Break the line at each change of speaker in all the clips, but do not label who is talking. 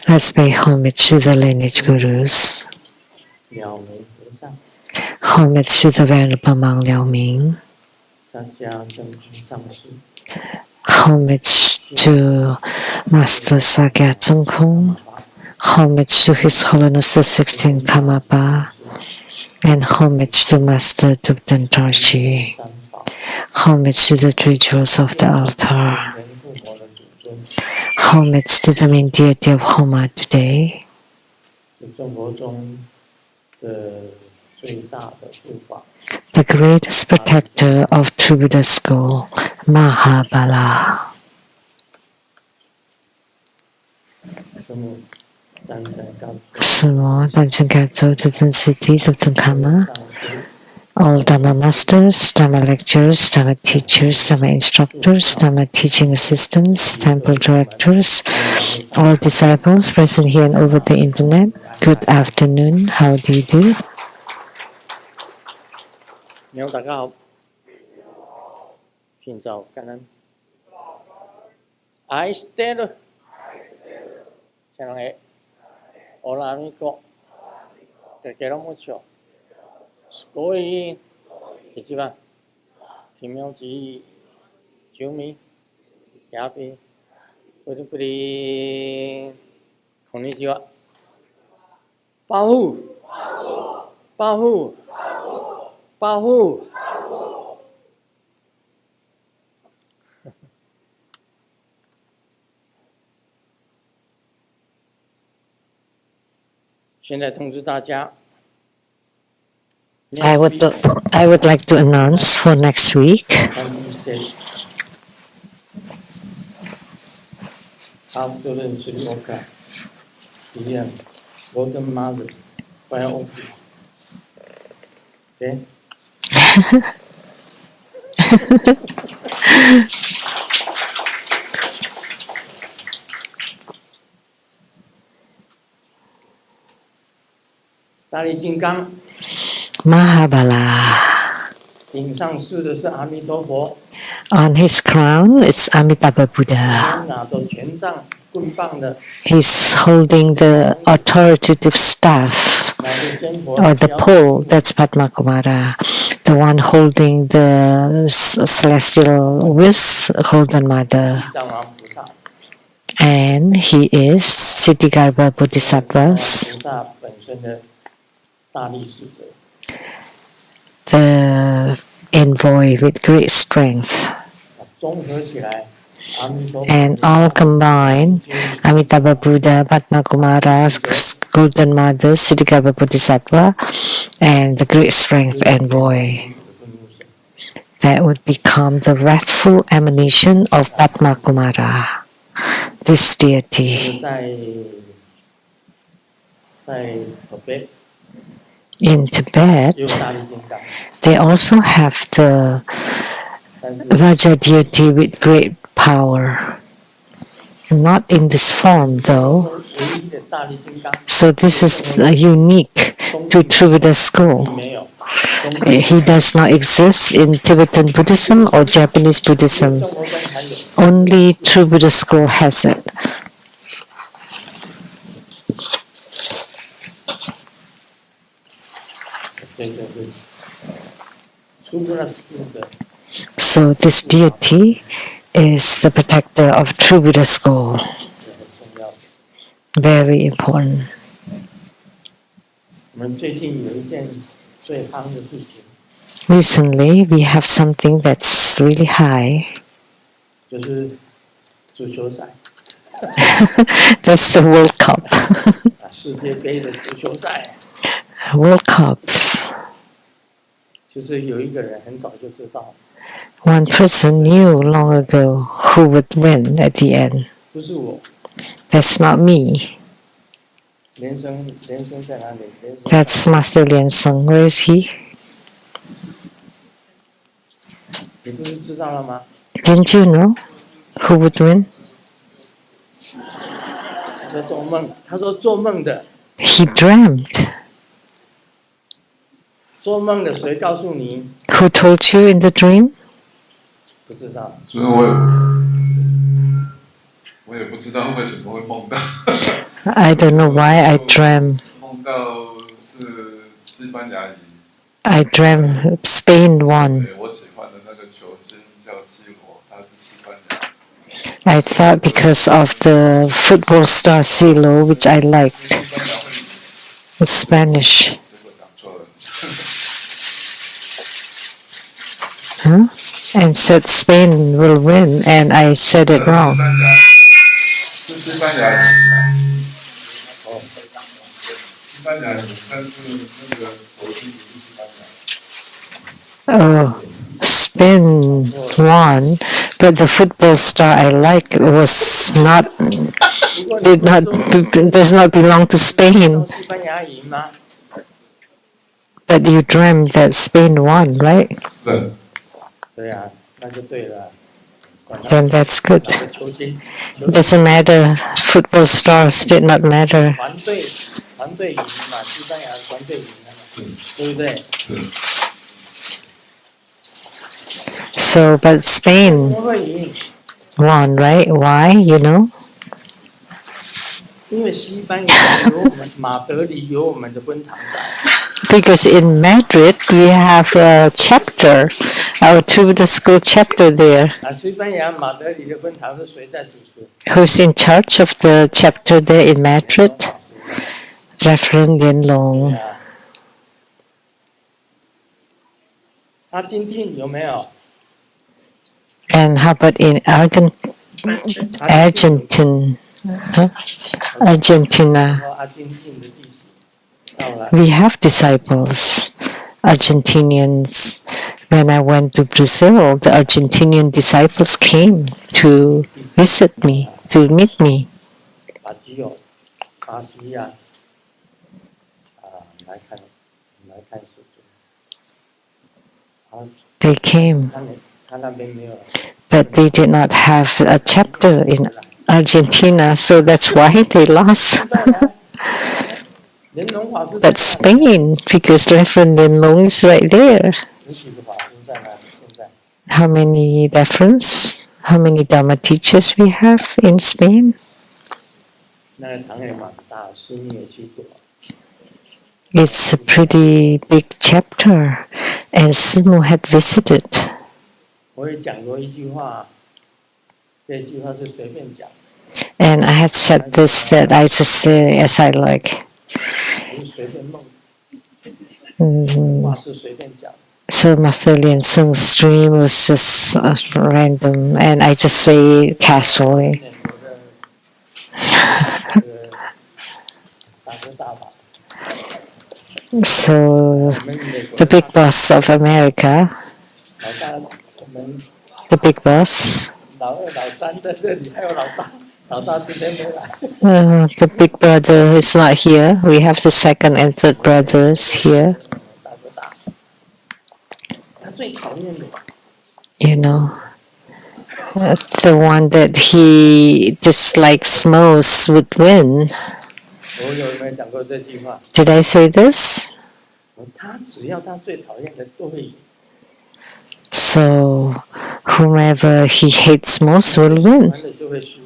Let's pay homage to the lineage gurus. Homage to the Venerable Monk Liao Ming. Homage to Master Sakya Tsongkhong. Homage to His Holiness the 16th Karmapa. And homage to Master Dubdan Dorji. Homage to the three jewels of the altar. Homage to the main deity of Homa today. The greatest protector of True Buddha School, Mahabala. Sumo, Danchen Katso, Dubdan City, Dubdan Kama. All Dharma masters, Dharma lecturers, Dharma teachers, Dharma instructors, Dharma teaching assistants, temple directors, all disciples present here and over the internet. Good afternoon. How do you do?
I stand. Hola amigo. Te quiero mucho. 所以，一番，提名之救命，亚比，不离，こんにちは。保护，保护，保护。现在通知大家。
I would like to announce for next week.
Golden Mother, okay. 大力金刚。
Mahabala.
顶上饰的是阿弥陀佛。
On his crown is Amitabha Buddha.
拿着权杖棍棒的。
He's holding the authoritative staff or the pole. That's Padma Kumara. The one holding the celestial whisk, Golden Mother. And he is Siddhigarbha Bodhisattvas. The envoy with great strength. And all combined, Amitabha Buddha, Padma Kumara, Golden Mother, Siddhigarbha Bodhisattva, and the great strength envoy. That would become the wrathful emanation of Padma Kumara, this deity. In Tibet, they also have the Raja deity with great power. Not in this form though. So this is unique to True Buddha school. He does not exist in Tibetan Buddhism or Japanese Buddhism. Only True Buddha school has it. So this deity is the protector of True Buddha school. Very important. Recently, we have something that's really high. That's the World Cup. World Cup. One person knew long ago who would win at the end. That's not me. That's Master Lian Seng. Where is he? Didn't you know who would win? He dreamt. Who told you in the dream?
所以我也不知道为什么会梦到。
I don't know why I dreamt.
梦到是西班牙赢。
I dreamt Spain won.
对，我喜欢的那个球星叫 C 罗，他是西班牙。
I thought because of the football star CeeLo, which I liked, the Spanish.
结果讲错了。
Huh? And said Spain will win, and I said it wrong.
是西班牙赢啊！西班牙赢，但是那个球星不是西班牙。
Oh, Spain won, but the football star I like was not does not belong to Spain.
西班牙赢吗？
But you dreamt that Spain won, right?
对。
对啊，那就对了。
Then that's good.
哪个球星？
Doesn't matter. Football stars did not matter.
团队赢嘛，西班牙团队赢了嘛，对不对？
So, but
怎
Spain
么会赢？
won, right? Why? You know?
因为西班牙有我们马德里有我们的分堂在。
Because in Madrid we have a chapter, our Tubular School chapter there.
啊，西班牙马德里的分堂是谁在主持？
Who's in charge of the chapter there in Madrid? Reverend Lien Long.
啊，阿根廷有没有？
And how about in Argentina? Huh? Argentina.
和阿根廷的历史到了。
We have disciples, Argentinians. When I went to Brazil, the Argentinian disciples came to visit me, to meet me.
巴基友、巴西亚，来看书。啊，
They came,
他那边没有。
but they did not have a chapter in Argentina, so that's why they lost.
连龙法师
But Spain, because Reverend Lien Long is right there.
有几个法师在哪里？现在
How many reference? How many Dharma teachers we have in Spain?
那个堂也蛮大，孙女也去过。
It's a pretty big chapter, and Simu had visited.
我也讲过一句话，这句话是随便讲，
And I had said this that I just say as I like.
不是随便弄，
Mm,
话是随便讲。
so Master Lien Sung's dream was just random, and I just say casually.
我的大哥大法，
So
我们美国
the big boss of America,
老大，我们
the big boss,
老二、老三在这里，还有老大，老大今天没来。
the big brother is not here. We have the second and third brothers here.
大哥大，他最讨厌的，
You know, the one that he dislikes most would win.
我有没有讲过这句话？
Did I say this?
他只要他最讨厌的都会赢。
So, whomever he hates most will win,
完了就会输。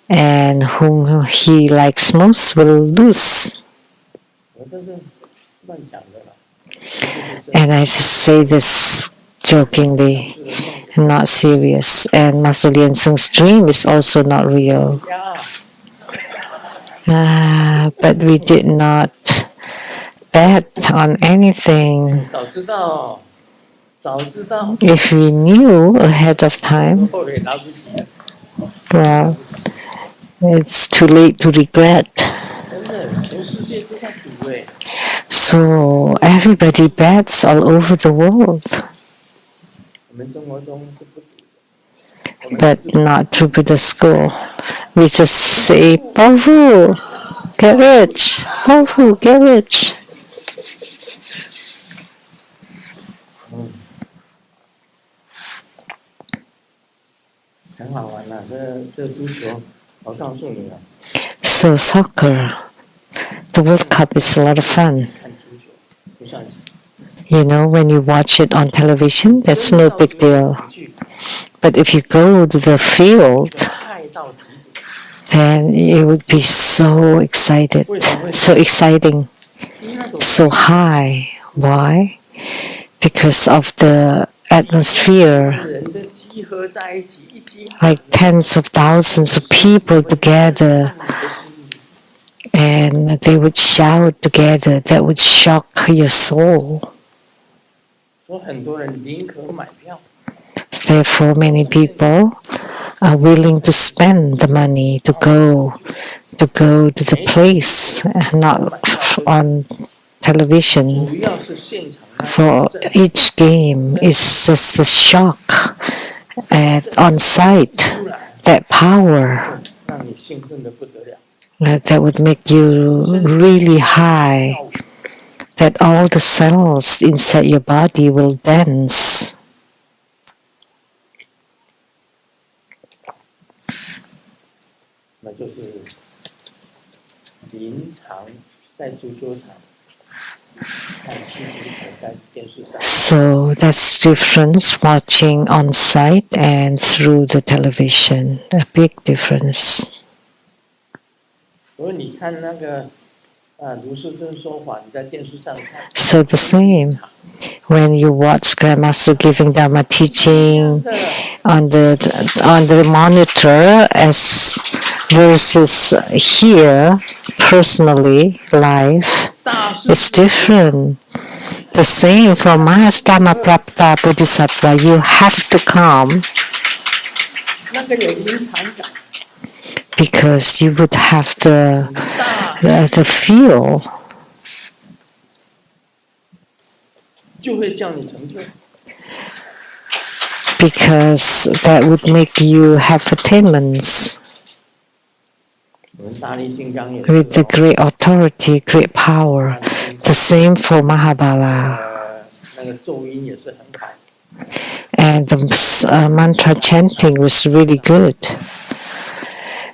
and whom he likes most will lose.
我这是乱讲的啦。
And I say this jokingly, not serious. And Master Lien Sung's dream is also not real.
呀，
But we did not bet on anything.
早知道，早知道，
If we knew ahead of time,
后悔来不及了。
well, it's too late to regret.
真的，全世界都在赌哎。
So everybody bets all over the world,
我们中国中是不赌的。我们
but not to Buddha school. We just say, Bahu, get rich. Bahu, get rich.
很好玩啦，这足球，我告诉你啊，
So soccer, the World Cup is a lot of fun.
看足球不算什么。
You know, when you watch it on television, that's no big deal. But if you go to the field,
太到极点，
then it would be so excited, so exciting, so high. Why? Because of the atmosphere,
人的集合在一起，一起
like tens of thousands of people together, and they would shout together. That would shock your soul.
所以很多人宁可买票，
Therefore, many people are willing to spend the money to go to the place, not on television.
主要是现场那
For
个震
each game, it's just the shock on site,
出来，
that power
让你兴奋的不得了。
that would make you really high, that all the cells inside your body will dance.
那就是平常在足球场看戏足球，在电视上，
So that's difference watching on site and through the television. A big difference.
所以你看那个卢世尊说法，你在电视上看，
So the same. When you watch Grandmaster giving Dharma teaching on the monitor as versus here personally live,
大师
it's different. The same for Mahastama Prapta Bodhisattva, you have to come
那个有临场感，
because you would have the
大
feel,
就会叫你成就。
because that would make you have attainments
我们大力金刚也
with the great authority, great power. The same for Mahabala.
那个咒音也是很好，
And the mantra chanting was really good.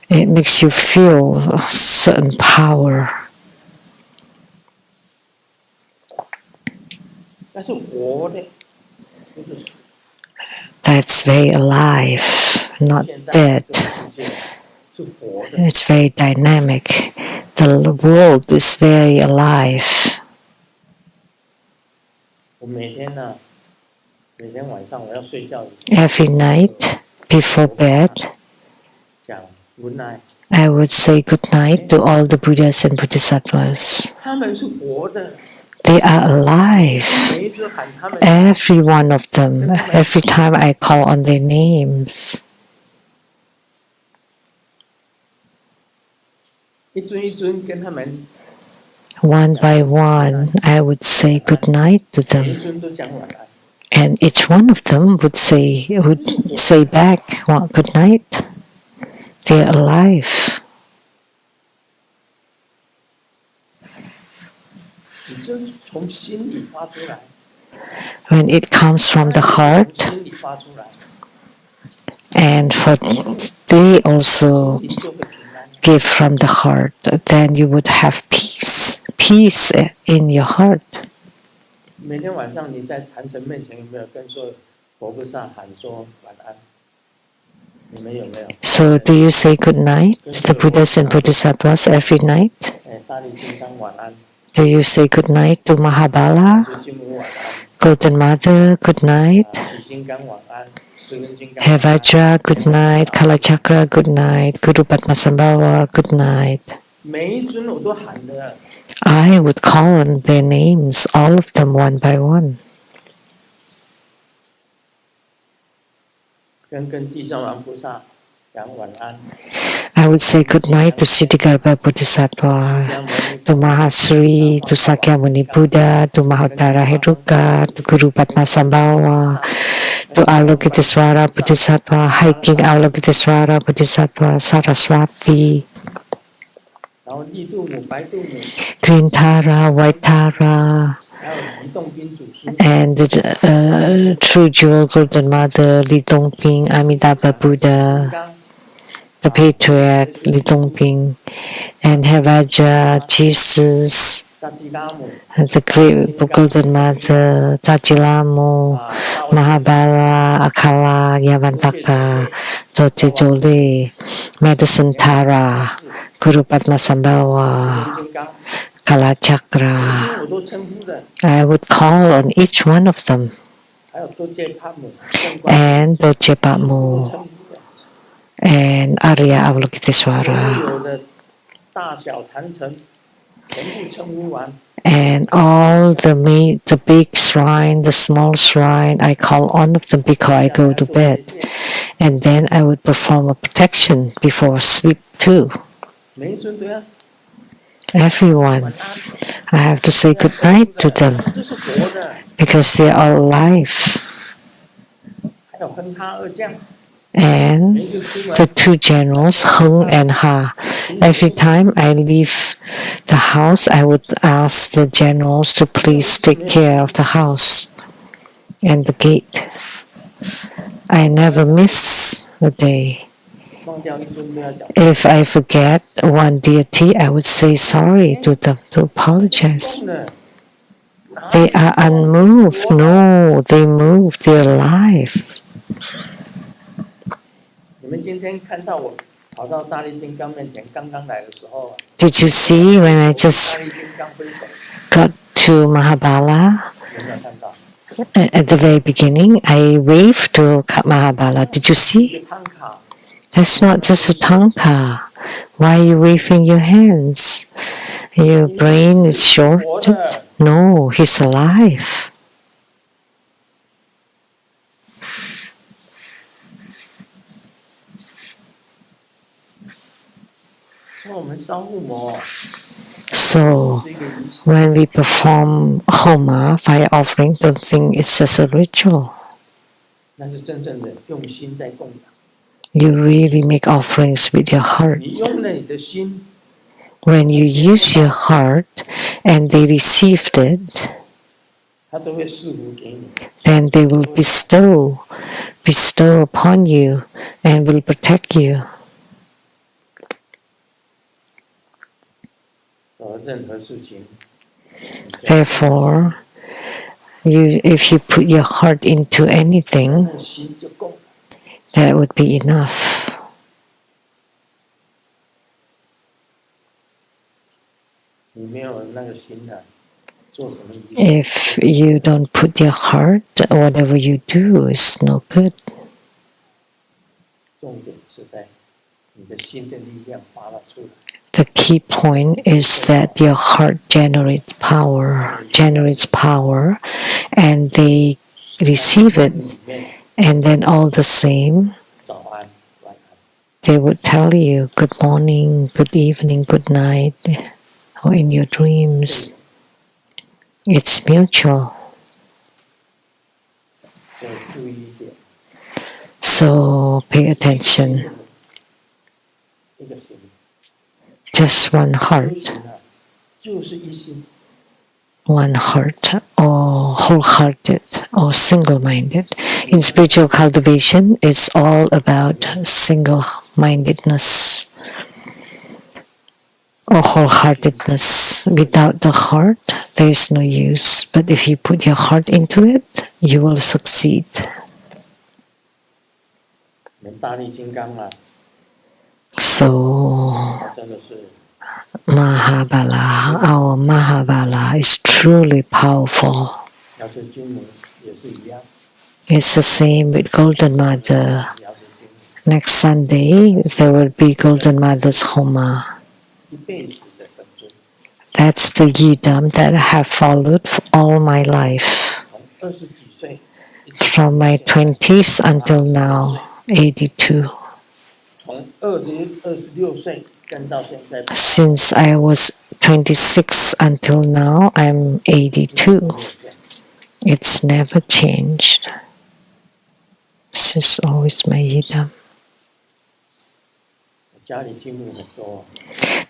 It makes you feel a certain power.
但是活的，就是
That's very alive, not
现在
dead.
这个世界是活的。
It's very dynamic. The world is very alive.
我每天晚上我要睡觉以前
Every night before bed,
讲 good night，
I would say good night to all the Buddhas and Bodhisattvas.
他们是活的，
They are alive.
每一次喊他们，
Every one of them. Every time I call on their names.
一尊一尊跟他们，
One by one, I would say good night to
每一
them.
尊都讲晚安。
And each one of them would say back, well, good night. They're alive.
你就从心里发出来，
When it comes from the
从
heart,
心里发出来，
and for they also
你就会平安。
give from the heart, then you would have peace. Peace in your heart.
每天晚上你在坛城面前有没有跟所有佛菩萨喊说晚安？你们有没有？
So do you say good night to the Buddhas and Bodhisattvas every night?
大力金刚晚安，
Do you say good night to Mahabala?
水金母晚安，
Golden Mother, good night.
喜金刚晚安，十根金刚晚安。
Hevajra, good night. Kalachakra, good night. Guru Padmasambhava, good night.
每一尊我都喊的，
I would call on their names, all of them one by one.
跟地藏王菩萨讲晚安，
I would say good night to Siddhigarbha Bodhisattva, to Mahasri, to Sakyamuni Buddha, to Mahottara Heruka, to Guru Padmasambhava, to Avalokitesvara Bodhisattva, Hiking Avalokitesvara Bodhisattva, Saraswati,
然后绿度母、白度母，
Green Tara, White Tara,
还有移动宾祖师，
and the True Jewel Golden Mother, Li Dongping, Amitabha Buddha,
刚
the Patriarch, Li Dongping, and Hevajra, Jesus, the great Golden Mother, Tajilamu, Mahabala, Akala, Yavantaka, Doche Jole, Medicine Tara, Guru Padmasambhava, Kalachakra. I would call on each one of them. And Doche Patmu and Arya Avalokiteswara. And all the big shrine, the small shrine, I call on of them before I go to bed. And then I would perform a protection before sleep too. Everyone, I have to say good night to them because they are alive. And the two generals, Hung and Ha. Every time I leave the house, I would ask the generals to please take care of the house and the gate. I never miss a day. If I forget one deity, I would say sorry to them, to apologize. They are unmoved. No, they move. They're alive. Did you see when I just got to Mahabala? At the very beginning, I waved to Mahabala. Did you see? That's not just a tanka. Why are you waving your hands? Your brain is short? No, he's alive. So, when we perform homa, fire offering, don't think it's just a ritual. You really make offerings with your heart. When you use your heart and they received it, then they will bestow upon you and will protect you. Therefore, if you put your heart into anything, that would be enough. If you don't put your heart, whatever you do is no good. The key point is that your heart generates power, and they receive it. And then all the same, they would tell you good morning, good evening, good night, or in your dreams. It's mutual. So pay attention. Just one heart, or wholehearted, or single-minded. In spiritual cultivation, it's all about single-mindedness or wholeheartedness. Without the heart, there is no use. But if you put your heart into it, you will succeed. So, Mahabala, our Mahabala is truly powerful. It's the same with Golden Mother. Next Sunday, there will be Golden Mother's Homa. That's the yidam that I have followed for all my life. From my 20s until now, 82. Since I was 26 until now, I'm 82. It's never changed. This is always my yidam.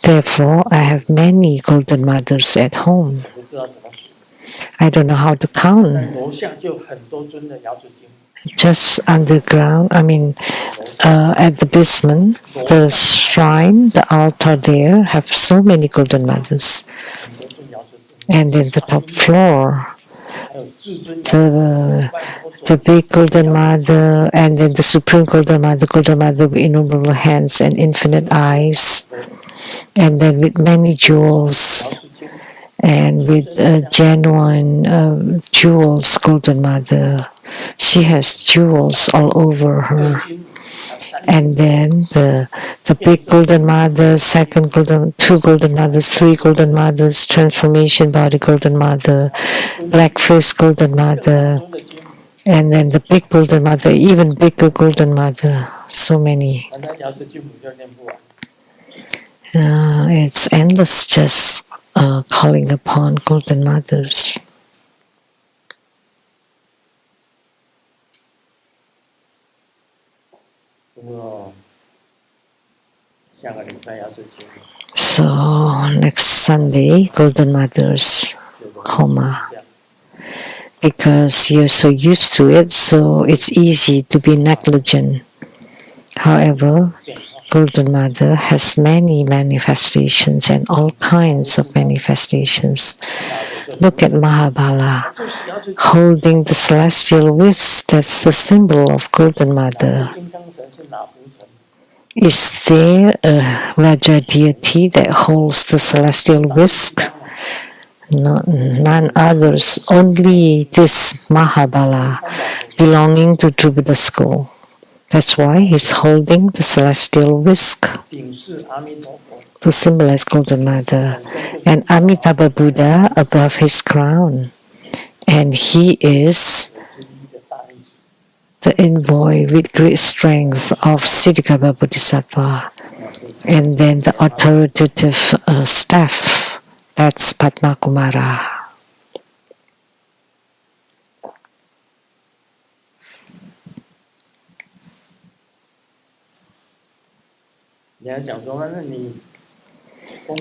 Therefore, I have many Golden Mothers at home. I don't know how to count. Just underground, at the basement, the shrine, the altar there have so many Golden Mothers. And then the top floor,
还有至尊
the big golden mother, and then the supreme golden mother with innumerable hands and infinite eyes, and then with many jewels, and with genuine jewels, golden mother. She has jewels all over her. And then the big golden mother, two golden mothers, three golden mothers, transformation body golden mother, black face golden mother, and then the big golden mother, even bigger golden mother. So many. It's endless just calling upon golden mothers. So next Sunday, Golden Mother's Homa. Because you're so used to it, so it's easy to be negligent. However, Golden Mother has many manifestations and all kinds of manifestations. Look at Mahabala holding the celestial whisk. That's the symbol of Golden Mother. Is there a Raja deity that holds the celestial whisk? No, none others, only this Mahabala belonging to Trubhuda school. That's why he's holding the celestial whisk to symbolize Golden Mother. And Amitabha Buddha above his crown. And he is the envoy with great strength of Siddhikarbha Bodhisattva. And then the authoritative staff, that's Padma Kumara.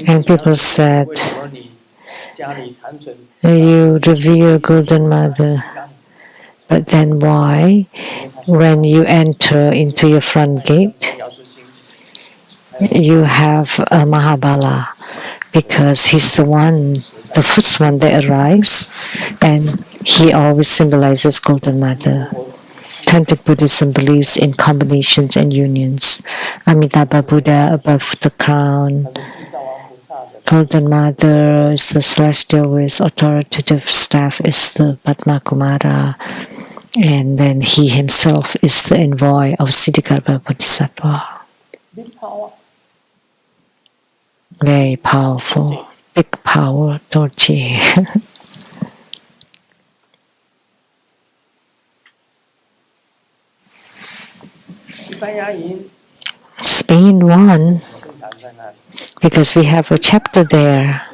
And people said, you revere Golden Mother, but then why, when you enter into your front gate, you have a Mahabala? Because he's the first one that arrives, and he always symbolizes Golden Mother. Tantric Buddhism believes in combinations and unions. Amitabha Buddha above the crown. Golden Mother is the celestial whisk. Authoritative staff is the Padma Kumara. And then he himself is the envoy of Siddhikarbha Bodhisattva. Very powerful. Big power, Dorji. Spain won because we have a chapter there.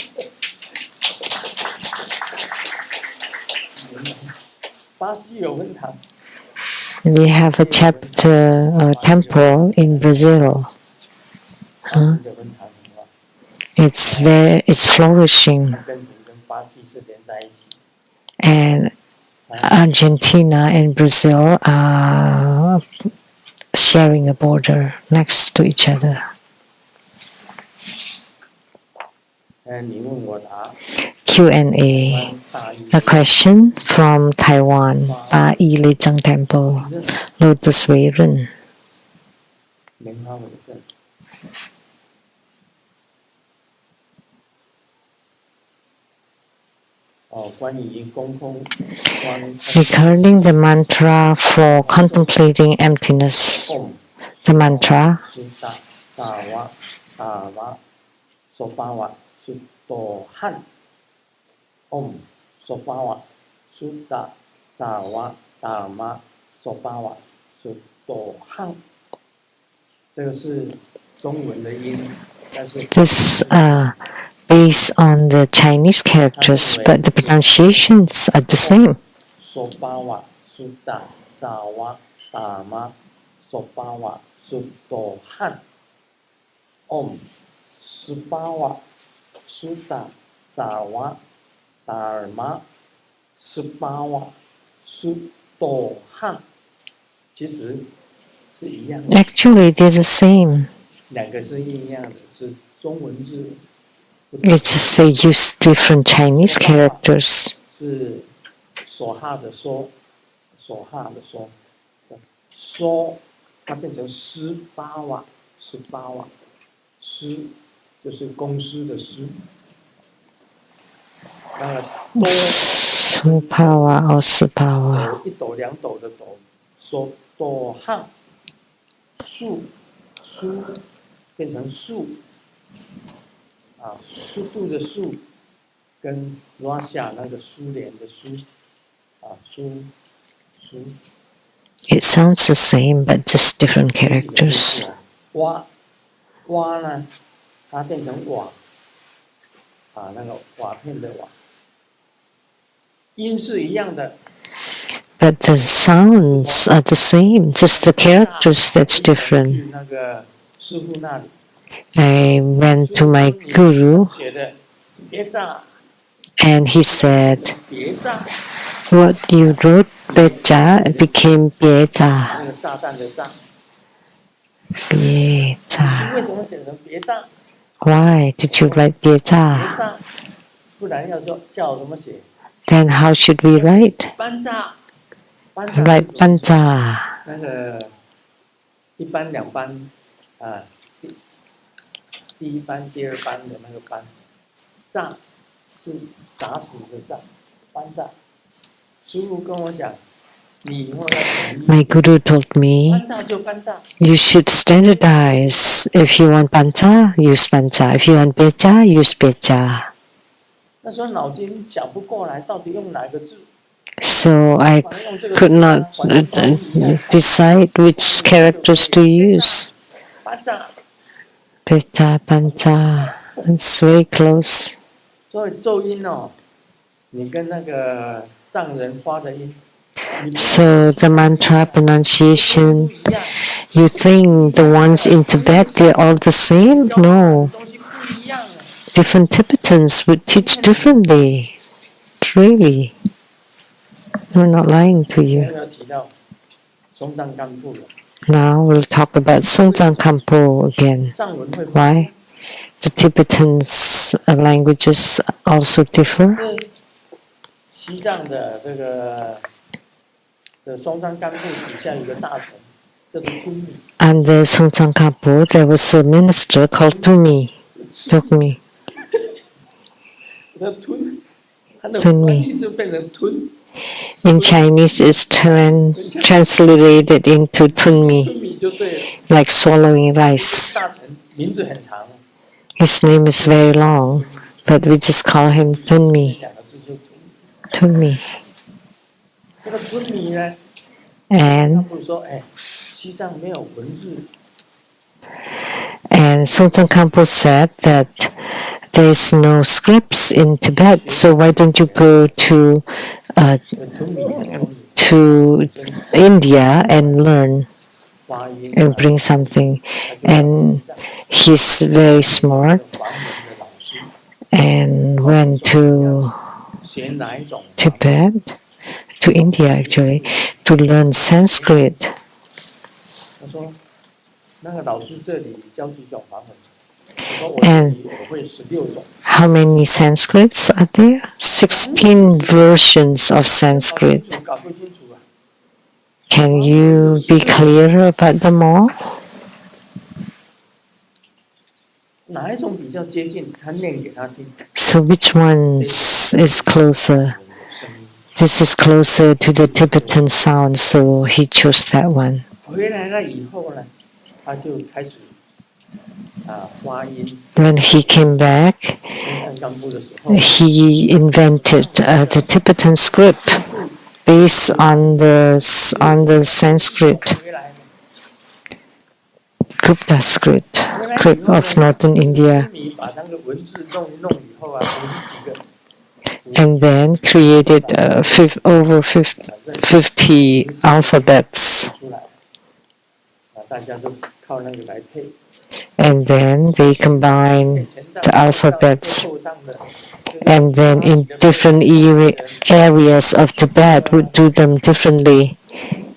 We have a chapter temple in Brazil. It's flourishing, and Argentina and Brazil are sharing a border next to each other. Q&A. A question from Taiwan, Pa Y Lechang Temple, Lotus Way Run. Regarding the mantra for contemplating emptiness, the mantra Om Sopawa Sutta Sawa Dharma Sopawa Suttohang. This based on the Chinese characters, but the pronunciations are the same. Sopawa Sutta Sawa Dharma Sopawa Suttohang. Om Sopawa Sutta Sawa Dharma Sopawa Suttohang. Actually, they're the same. It's just they use different Chinese characters.
是所哈的说，所哈的说，说它变成18瓦，司就是公司的司，那个多
Supawa or Supawa.
一斗两斗的斗，说多汉数变成数啊，速度的速跟 Russia 那个苏联的苏啊苏。
It sounds the same, but just different characters.
瓦呢，它变成瓦啊，那个瓦片的瓦，音是一样的。
But the sounds are the same, just the characters that's different.
那个师傅那里，
I went to my guru
写的别炸，
and he said,
别炸，
what you wrote, Beja, became Bieja.
那个炸弹的炸，
Bieja.
为什么写成别炸？
Why did you write
别
Bieja?
炸，不然要说叫怎么写？
Then how should we write?
班炸，
Write Banja.
那个一班两班啊，第一班、第二班的那个班，炸是打死的炸，班炸。师傅跟我讲，你以后要
My guru told me
班炸就班炸，
you should standardize. If you want Banja, use Banja. If you want Beja, use Beja.
那时候脑筋想不过来，到底用哪个字？
So I
反正用这个
could not decide which characters to use.
班炸，
Beja, Banja. It's very close.
所以咒音哦，你跟那个藏人发的音。
So the mantra pronunciation, you think the ones in Tibet, they're all the same? No.
东西不一样啊。
Different Tibetans would teach differently. Really. We're not lying to you.
要提到松赞干布了，
Now we'll talk about Songtang Kampo again.
藏文会
Why? The Tibetans' languages also differ.
是西藏的这个的松赞干布底下有个大臣叫做吞米，
Under Songtang Kampo, there was a minister called Tumi. Tumi.
那吞，他的翻译就变成吞，
In Chinese, it's translated into
吞
Tunmi,
米就对了。
like swallowing rice.
大臣名字很长，
His name is very long, but we just call him Tunmi.
两个字就吞。
Tunmi.
这个吞米呢，
And
他不是说哎，西藏没有文字，
Sultan Kampo said that there's no scripts in Tibet, so why don't you go to
吞米
to India and learn
发音
and bring something? And he's very smart
梵文的老师
and went to
学哪一种？
Tibet, to India actually, to learn Sanskrit.
他说那个老师这里教几种梵文？我说我这里我会16种。
How many Sanskrits are there? 16 versions of Sanskrit.
搞不清楚啊！
Can you be clearer about them all?
哪一种比较接近？他念给他听。
So which one is closer? This is closer to the Tibetan sound, so he chose that one.
回来了以后呢，他就开始发音。
When he came back,
松赞干布的时候，
he invented the Tibetan script based on the Sanskrit
回来
Gupta script of northern India,
你把那个文字弄一弄以后啊，50几个。
and then created over 50 alphabets.
出来，大家都靠那个来配。
And then they combine the alphabets,
后藏的
and then in different areas of Tibet would do them differently.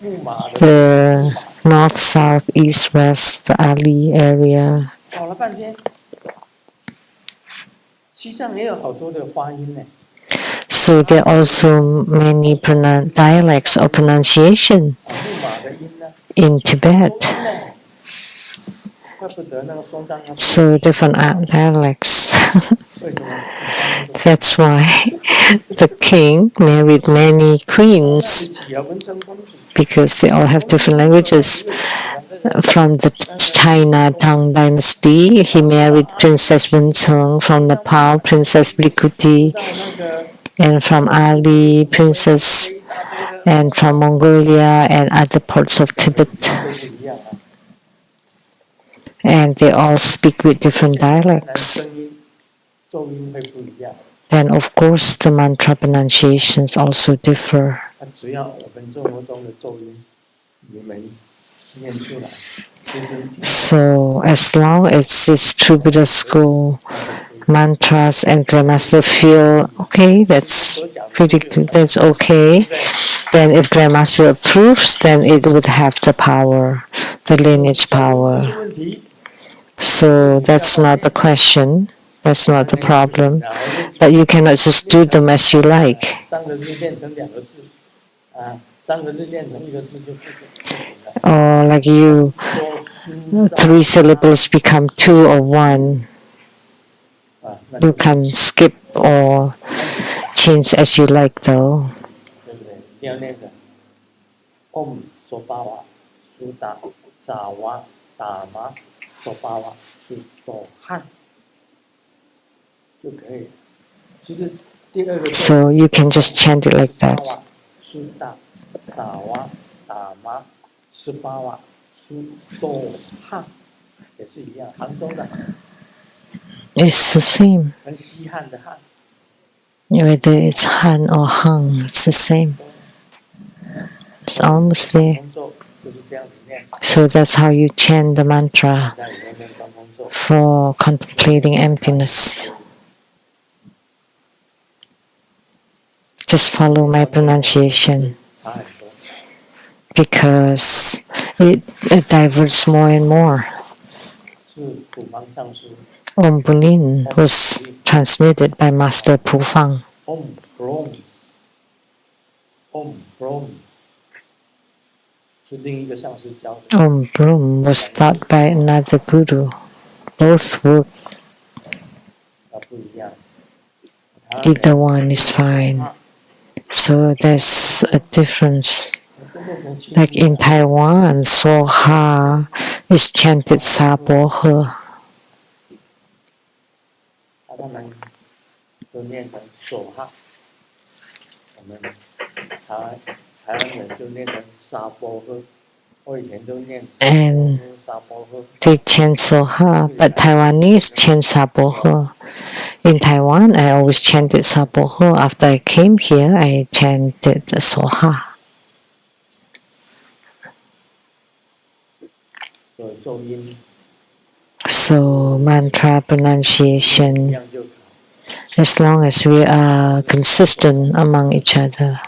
木马的
The north, south, east, west, the Ali area.
搞了半天，西藏也有好多的发音呢。
So there are also many dialects or pronunciation
木马的音呢，
in Tibet.
怪不得那个松赞他
So different dialects.
为什么？
That's why the king married many queens,
起啊文成公主，
because they all have different languages. From the China Tang dynasty, he married Princess Wencheng. From Nepal, Princess Brikuti.
到那个
And from Ali, Princess, and from Mongolia and other parts of Tibet.
都不一样啊。
And they all speak with different
那
dialects.
声音、奏音会不一样。
And of course, the mantra pronunciations also differ.
那只要我们生活中的奏音，你们念出来，就是
So as long as it's true Buddha school mantras and Grandmaster feel okay, that's pretty good, that's okay. Then if Grandmaster approves, then it would have the power, the lineage
不
power.
是问题。
So that's not the question, that's not the problem.
然后
But you cannot just do them as you like.
3个字练成2个字，啊，3个字练成1个字就不行了。
Or like you,
说
3 syllables become 2 or 1.
啊，那
You can skip or change as you like though.
对不对？一定要练成 Om 说巴瓦苏达萨瓦达玛说巴瓦苏哆汉就可以了。其实第2个
So you can just chant it like that.
苏达萨瓦达玛斯巴瓦苏哆汉也是一样，杭州的
It's the same.
跟西汉的汉。
Whether it's Han or Hung, it's the same. It's almost there.
工作就是这样里面，
So that's how you chant the mantra
在里面练关工作。
for contemplating emptiness. Just follow my pronunciation
差很多。
because it diverts more and more.
是古方上书
Om Bulin was transmitted by Master Pufang.
Om Brom Om Brom 是另一个上师教的，
Om Brum was taught by another guru. Both work,
不一样。
either one is fine. So there's a difference. Like in Taiwan, Soha is chanted Sabohe.
他们都念成手哈，我们台湾人就念成沙波呵，我以前都念
And
沙波呵。
they chant Soha, but Taiwanese chant Sabohe. In Taiwan, I always chanted Sabohe. After I came here, I chanted Soha.
有奏音
So mantra
一
pronunciation,
样就好。
as long as we are consistent among each other.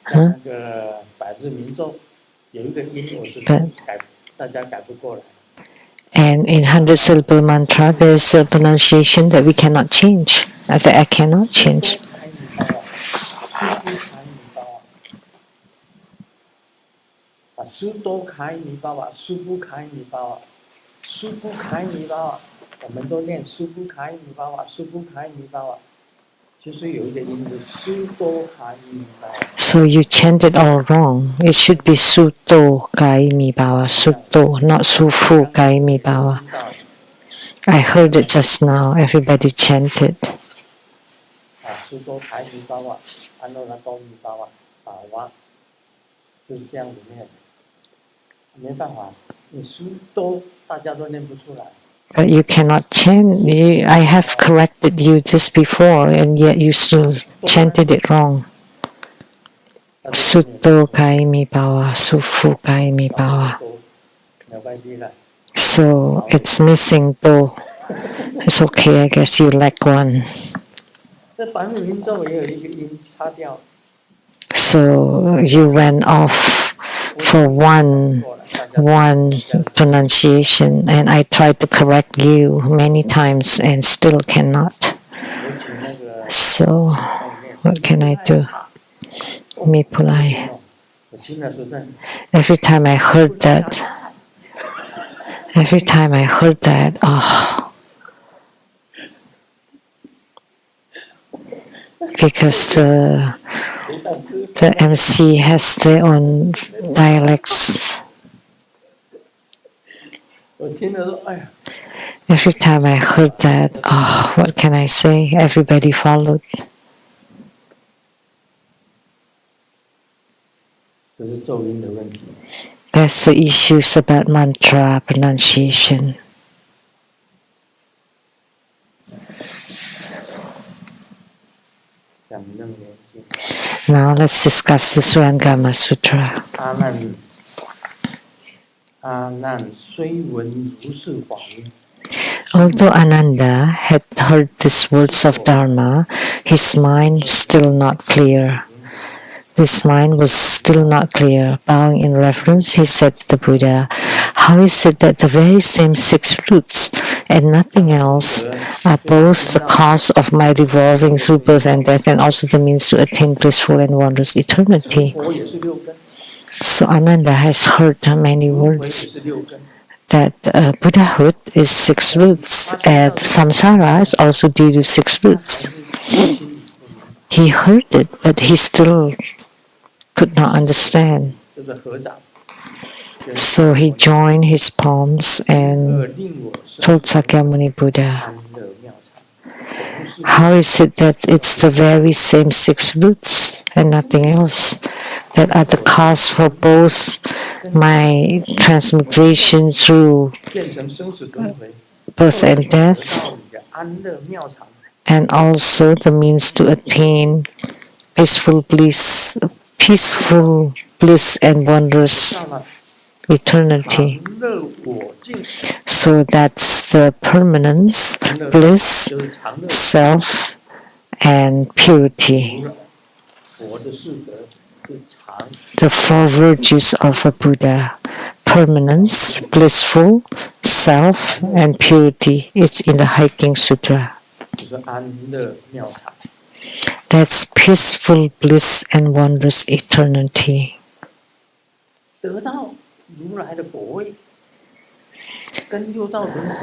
像那个百日民咒有一个音，我是改，大家改不过来。
And in 100 syllable mantra, there's a pronunciation that we cannot change, that I cannot change.
苏多开尼巴瓦，苏不开尼巴瓦，苏不开尼巴瓦，我们都念苏不开尼巴瓦，苏不开尼巴瓦。其实有一个音是苏多开尼巴瓦。
So you chanted all wrong. It should be Suto Gai Mi Bawa, Suto, not Sufu Gai Mi Bawa. I heard it just now. Everybody chanted.
苏多开尼巴瓦，安诺拉多尼巴瓦，萨瓦，就是这样子念。没办法，你苏多大家都念不出来。
But you cannot chant. I have corrected you this before, and yet you still chanted it wrong. Suto Gai Mi Bawa, Sufu Gai Mi Bawa.
没关系的。
So it's missing Do. It's okay, I guess you lack one.
这百日民咒也有一个音擦掉，
So you went off for one pronunciation, and I tried to correct you many times and still cannot.
有请
So, what can I do? Mipulai. Every time I heard that, oh, because the MC has their own dialects. Every time I heard that, oh, what can I say? Everybody followed. That's the issues about mantra pronunciation. Now let's discuss the Surangama Sutra. Although Ananda had heard these words of Dharma, his mind still not clear. His mind was still not clear. Bowing in reverence, he said to the Buddha, "How is it that the very same 6 roots and nothing else are both the cause of my revolving through birth and death and also the means to attain blissful and wondrous eternity?" So Ananda has heard many words that Buddhahood is 6 roots and samsara is also due to 6 roots. He heard it, but he still could not understand. So he joined his palms and told Sakyamuni Buddha, "How is it that it's the very same 6 roots and nothing else that are the cause for both my transmigration through birth and death and also the means to attain peaceful bliss and wondrous eternity?" So that's the permanence, bliss, self, and purity. The 4 virtues of a Buddha: permanence, blissful, self, and purity. It's in the Hiking Sutra. That's peaceful bliss and wondrous eternity.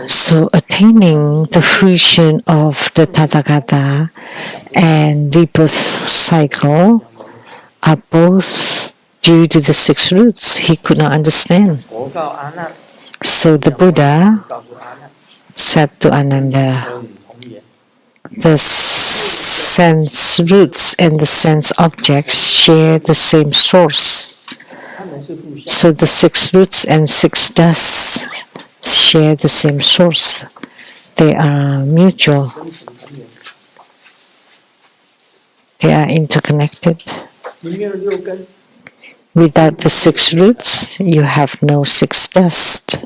So attaining the fruition of the Tathagata and rebirth cycle are both due to the 6 roots. He could not understand. So the Buddha said to Ananda, "The sense roots and the sense objects share the same source. So the 6 roots and 6 dusts share the same source. They are mutual. They are interconnected. Without the 6 roots, you have no 6 dust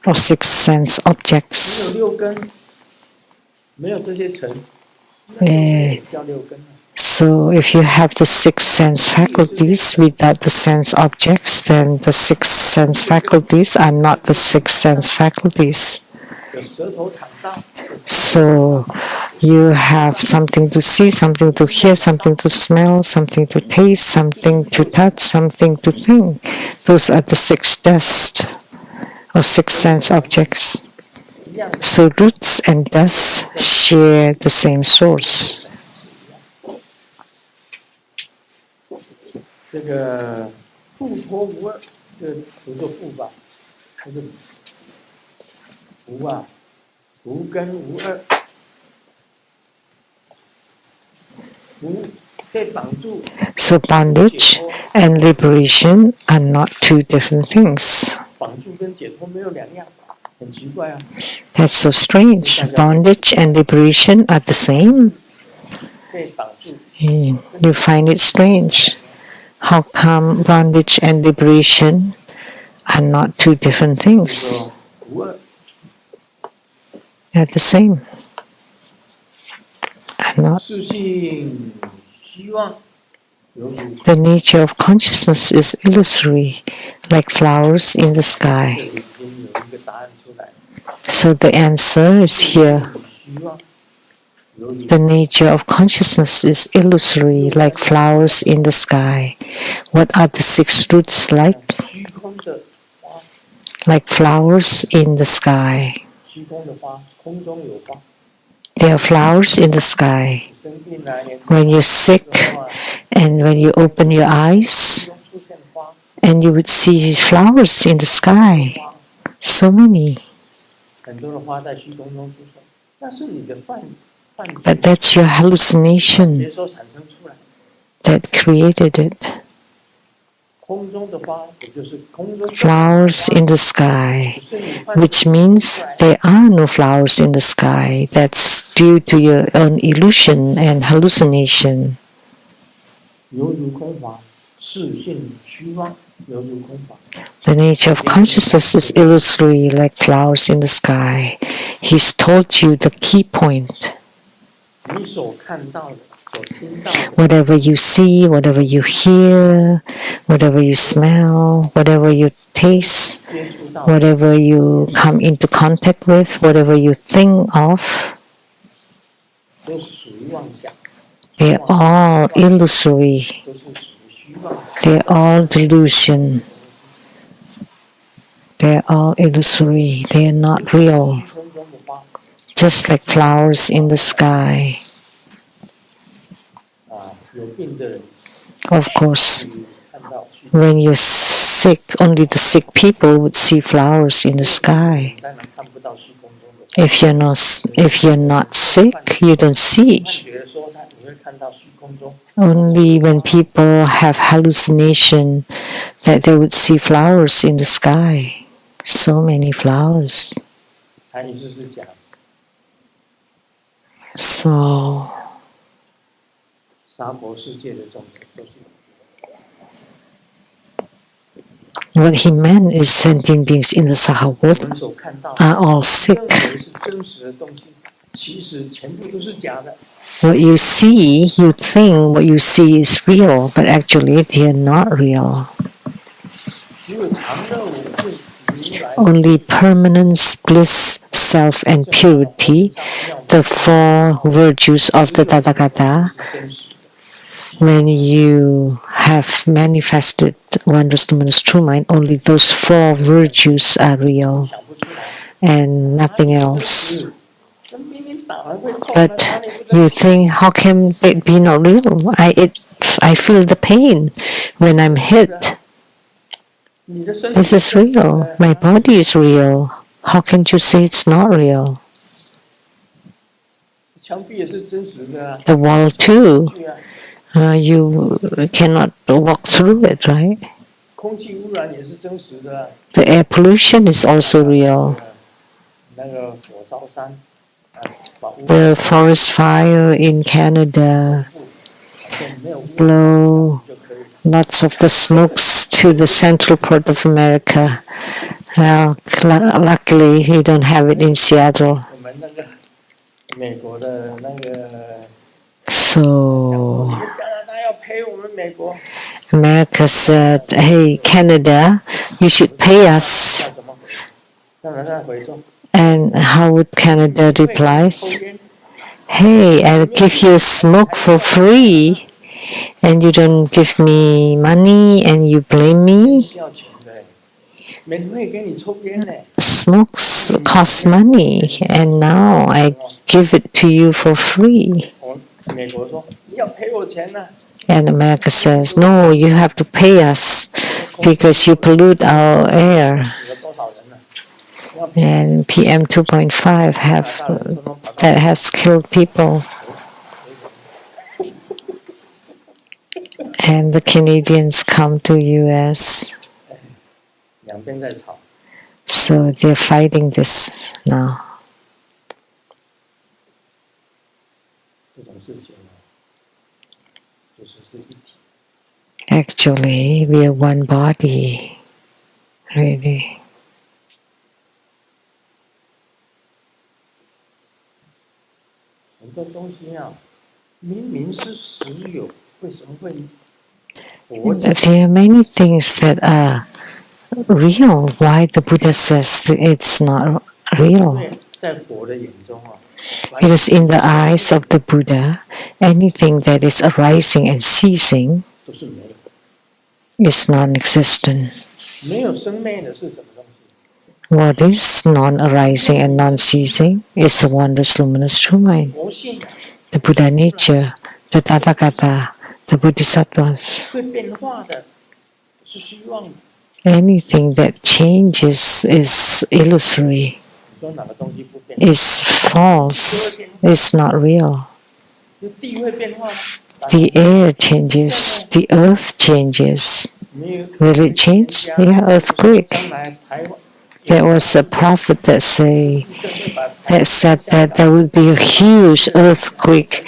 or 6 sense objects." So if you have the 6 sense faculties without the sense objects, then the 6 sense faculties are not the 6 sense faculties. So you have something to see, something to hear, something to smell, something to taste, something to touch, something to think. Those are the 6 dust or 6 sense objects. So roots and dust share the same source.
这个不脱无二，这个不做不吧，它是无啊，无根无二，无被绑住。
So bondage and liberation are not 2 different things.
绑住跟解脱没有两样，很奇怪啊。
That's so strange. Bondage and liberation are the same.
被绑住。
You find it strange. How come bondage and liberation are not 2 different things? They're the same. Are not. The nature of consciousness is illusory, like flowers in the sky. So the answer is here. The nature of consciousness is illusory, like flowers in the sky. What are the 6 roots like?
虚空的花，
Like flowers in the sky.
虚空的花，空中有花。
There are flowers in the sky.
生病了，你
When you're sick and when you open your eyes,
中出现花，
and you would see flowers in the sky. So many.
很多的花在虚空中出现，那是你的幻觉，
But that's your hallucination
别说产生出来。
that created it.
空中的花，也就是空中
Flowers in the sky,
不是你幻觉
which means there are no flowers in the sky. That's due to your own illusion and hallucination.
犹如空华，视性虚妄，犹如空华。
The nature of consciousness is illusory, like flowers in the sky. He's told you the key point.
你所看到的，所听到的，
Whatever you see, whatever you hear, whatever you smell, whatever you taste,
接触到的，
whatever you come into contact with, whatever you think of,
都是属于妄想，
they're all illusory.
都是属于虚妄。
They're all delusion. They're all illusory. They're not real.
虚空中的花
Just like flowers in the sky.
啊，有病的人
Of course,
去看到虚，
when you're sick, only the sick people would see flowers in the sky.
当然看不到虚空中的。
If you're not sick, you don't see.
幻觉说你会看到虚空中
Only when people have hallucination that they would see flowers in the sky. So many flowers.
谈意思是讲，
So
娑婆世界的众生都是有病。
what he meant is sentient beings in the Saha
我
world
们所看到
are all
认
sick.
为是真实的东西，其实全部都是假的。
What you see, you think what you see is real, but actually they are not real.
只有常乐无尽如来
Only permanence, bliss, self, and purity, the 4 virtues of the Tathagata,
是真实的。
when you have manifested wondrous luminous true mind, only those 4 virtues are real
想不出来。
and nothing else.
那明明打完会痛，
But
哪里不
you
知
think, how can it be not real? I feel the pain when I'm hit.
你的身体
This is real. My body is real. How can you say it's not real?
墙壁也是真实的啊。
The wall too.
对啊，
You cannot walk through it, right?
空气污染也是真实的啊。
The air pollution is also real.
那个火烧山，啊，把污
The forest fire in Canada
没有污染
blow
就可以。
lots of the smokes to the central part of America. Well, luckily we don't have it in Seattle.
我们那个美国的那个，
So
你们加拿大要赔我们美国，
America said, hey, Canada, you should pay us.
叫怎么回？加拿大回说，
And how would Canada
抽
replies?
烟，
Hey, I'll give you smoke for free, and you don't give me money and you blame me?
是要钱的，免费给你抽烟呢。
Smokes cost money, and now I give it to you for free.
我美国说你要赔我钱呢、
And America says, no, you have to pay us because you pollute our air.
死了多少人呢、
And PM 2.5 that has killed people. And the Canadians come to US.
两边在吵，
So they're fighting this now.
这种事情呢，就是一体。
Actually, we are one body. Really.
很多东西啊，明明是实有，为什么会佛讲？
There are many things that are real. Why the Buddha says that it's not
因
real?
为在佛的眼中啊，
Because in the eyes of the Buddha, anything that is arising and ceasing
都是没有，
is non-existent.
没有生灭的是什么东西？
What is non-arising and non-ceasing is the wondrous luminous true mind,
佛性
the Buddha nature, the Tathagata, the Bodhisattvas.
会变化的，是虚妄的。
Anything that changes is illusory,
你说哪个东西不变？
is false, is not real.
就地会变化吗？
The air changes, the earth changes.
没有。
Will it change? Yeah, earthquake.
将来台湾
There was a prophet that said
会把台
that there would be a huge earthquake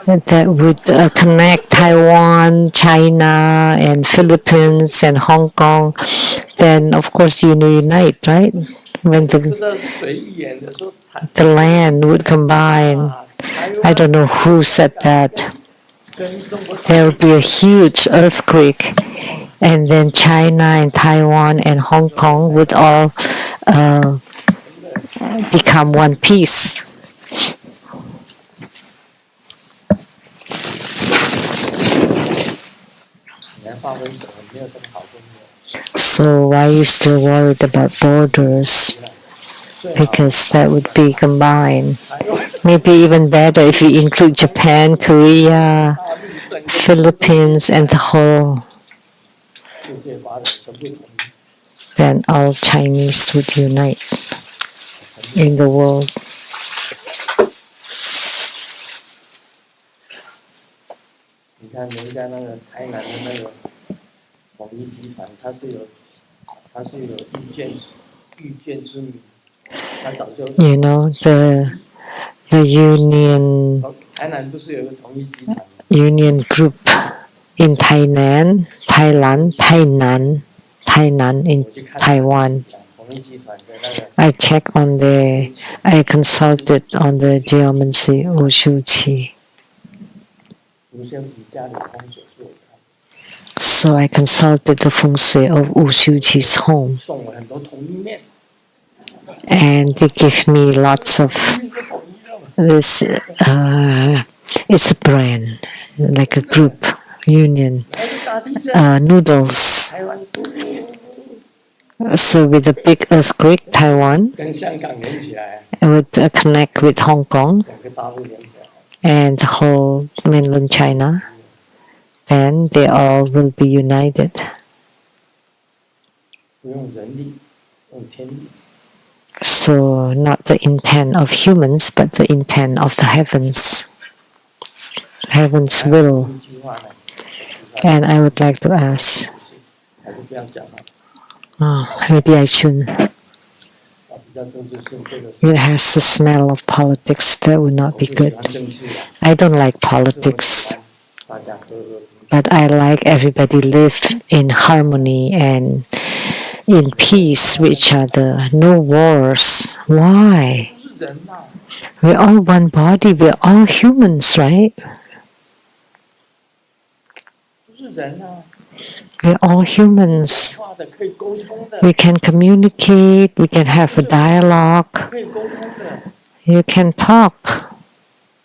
that would connect Taiwan, China, and Philippines and Hong Kong. Then, of course, unite, right? When
知道是谁预言的，说台
the land would combine.
台
I
湾
don't know who said that.
跟中国
There would be a huge earthquake, and then China and Taiwan and Hong Kong would all become one piece.
你还划分什么？没有什么好分的。
So why are you still worried about borders?
最好
Because that would be combined.
台湾
Maybe even better if you include Japan, Korea,
大陆整个
Philippines, and the whole.
世界华人全部统一。
Then all Chinese would unite in the world.
你看人家那个台南的那个统一集团，它是有预见之明，它早就
You know, the
台南不是有个统一集团吗？
union group in Thailand, Tainan in
我去看
Taiwan.
统一集团的那个
I checked on I consulted on the geomancy Ushuchi.
吴先生家里风水是我看，
So I consulted the feng shui of Ushuchi's home,
送我很多统一面，
and they give me lots of
一个统一肉，
this. It's a brand, like a group union
还是大地震，
noodles.
台湾都
So with a big earthquake, Taiwan
跟香港连起来，
would connect with Hong Kong
整个大陆连起来，
and the whole mainland China. Then they all will be united.
不用人力，用天力，
So not the intent of humans, but the intent of the heavens. Heaven's will.
一句话呢，
And I would like to ask,
还是不要讲了，
maybe I shouldn't.
比较政治性这个。
It has the smell of politics. That would not be
我
good.
不喜欢政治啊，
I don't like
我
politics,
喜欢大家和和平平。
but I like everybody live in harmony and in peace with each other. No wars. Why?
不是人嘛，
We're all one body. We're all humans, right?
不是人啊，
We're all humans.
话的可以沟通的，
We can communicate. We can have a dialogue.
可以沟通的，
You can talk.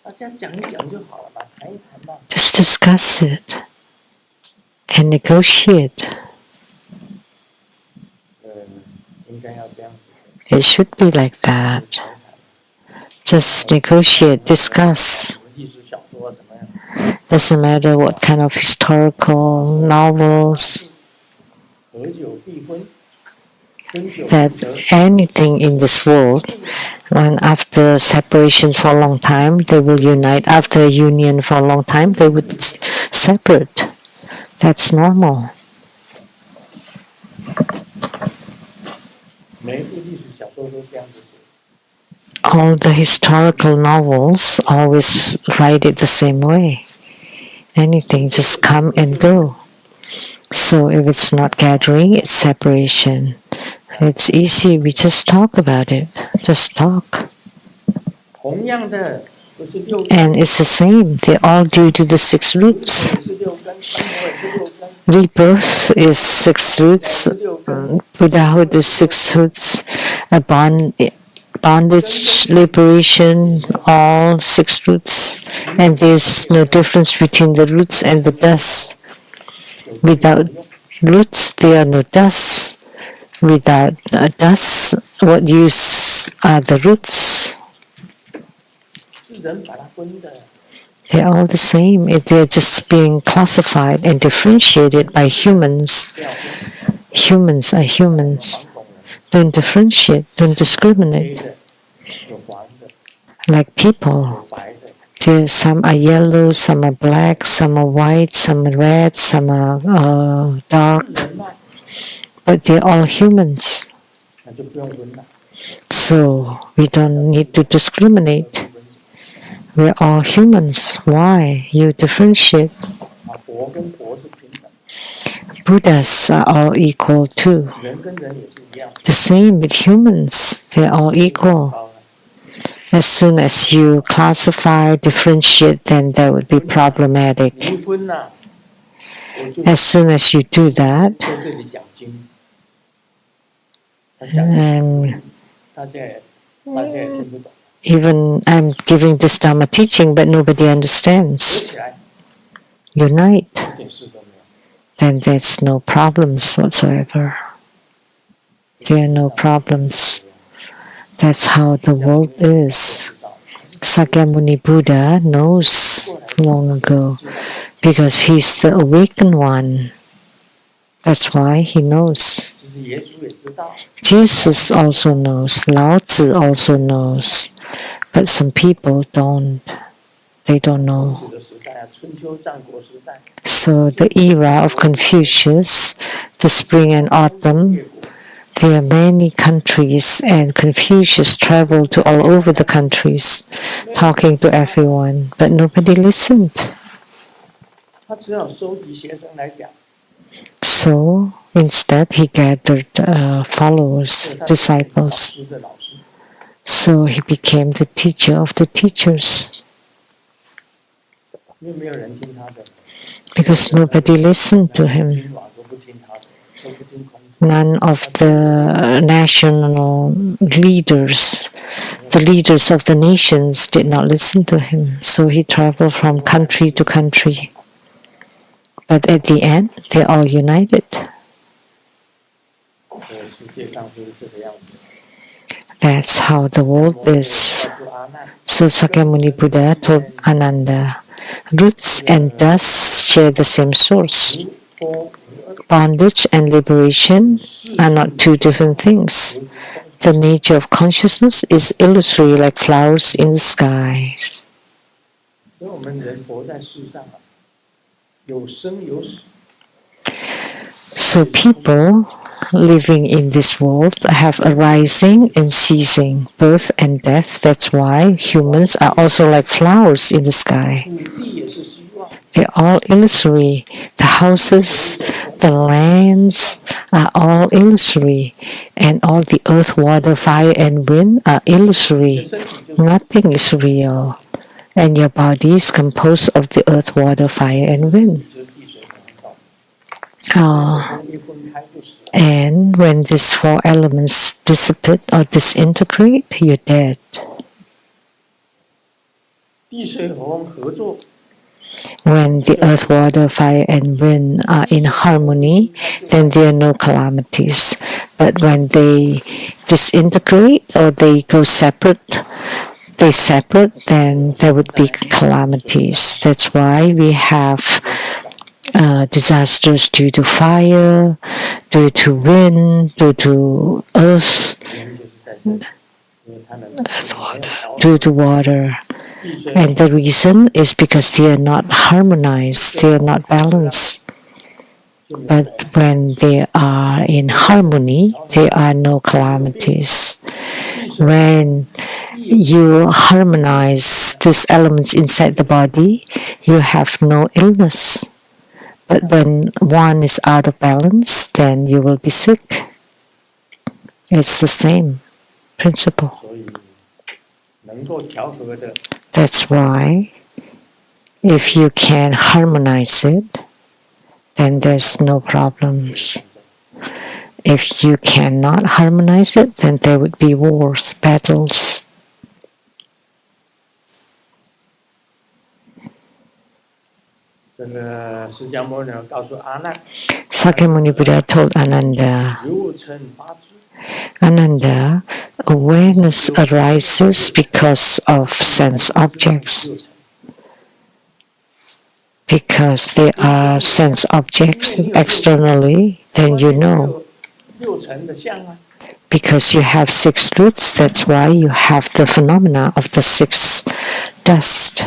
大家讲一讲就好了嘛，谈一谈嘛。
Just discuss it and negotiate.
应该要这样子。
It should be like that. Just negotiate, discuss.
历史小说什么样，
Doesn't matter what kind of historical novels,
合久必分，分久
that
必得。
anything in this world, when after separation for a long time, they will unite. After union for a long time, they would separate. That's normal.
每一部历史小说都这样子写。
All the historical novels always write it the same way. Anything just come and go. So if it's not gathering, it's separation. It's easy. We just talk about it. Just talk.
同样的，都是六根，
And it's the same. They're all due to the six roots.
也是六根，三摩也是六根，
Rebirth is six roots.
是六根，
Buddhahood is six roots. bondage, liberation, all 6 roots. And there's no difference between the roots and the dust. Without roots, there are no dust. Without dust, what use are the roots?
是人把它分的。
They're all the same. They're just being classified and differentiated by humans. Humans are humans. Don't differentiate, don't discriminate.
黑的，有黄的，
Like people,
有白的，
some are yellow, some are black, some are white, some are red, some are dark.
人嘛，
But they're all humans.
那就不用分了。
So we don't need to discriminate. We're all humans. Why? You differentiate.
啊，佛跟佛是平等，
Buddhas are all equal too.
人跟人也是一样。
The same with humans. They're all equal.
好了，
As soon as you classify, differentiate, then that would be problematic.
你一分呐，我就
As soon as you do that,
在这里讲经，他讲，
and
大家也听不懂，
even I'm giving this Dharma teaching, but nobody
合
understands.
起来
Unite,
一点事都没有。
then there's no problems whatsoever. There are no problems. That's how the world is. Sakyamuni Buddha knows long ago because he's the awakened one. That's why he knows.
其实耶稣也知道，
Jesus also knows. Lao Tzu also knows. But some people don't. They don't know.
孔子的时代啊，春秋战国时代，
So the era of Confucius, the spring and autumn,
越国
there are many countries, and Confucius traveled to all over the countries, talking to everyone, but nobody listened.
他只要收集学生来讲，
So instead, he gathered
所
followers,
以他是老
disciples.
师的老师，
So he became the teacher of the teachers
因为没有人听他的，
because nobody listened to him.
君王都不听他的，都不听孔子。
None of the national leaders, the leaders of the nations, did not listen to him. So he traveled from country to country. But at the end, they're all united.
世界上就是这个样子。
That's how the world is.
告诉阿难，
So Sakyamuni Buddha told Ananda, roots and dust share the same source.
无波无恶，
Bondage and liberation are not two different things. The nature of consciousness is illusory like flowers in the sky.
所以我们人活在世上啊，有生有死，
So people living in this world have arising and ceasing, birth and death. That's why humans are also like flowers in the sky.
土地也是希望，
They're all illusory. The houses, the lands are all illusory. And all the earth, water, fire, and wind are
你的
illusory.
身体就是
Nothing is real. And your body is composed of the earth, water, fire, and wind.
地水火风。
Uh,
一分开就死了。
and when these 4 elements dissipate or disintegrate, you're dead.
地水火风合作，
When the earth, water, fire, and wind are in harmony, then there are no calamities. But when they disintegrate or they go separate, then there would be calamities. That's why we have disasters due to fire, due to wind, due to earth,
原因就是在这里，因为他们没有调
due to water.
地水
And the reason is because they are not harmonized, they are not balanced.
就没有
But when they are in harmony, there are no calamities. When you harmonize these elements inside the body, you have no illness. But when one is out of balance, then you will be sick. It's the same principle.
所以能够调和的，
That's why if you can harmonize it, then there's no problems. If you cannot harmonize it, then there would be wars, battles. Sakyamuni Buddha told Ananda, Ananda, awareness arises because of sense objects. Because they are sense objects externally, then you know. Because you have 6 roots, that's why you have the phenomena of the 6 dust.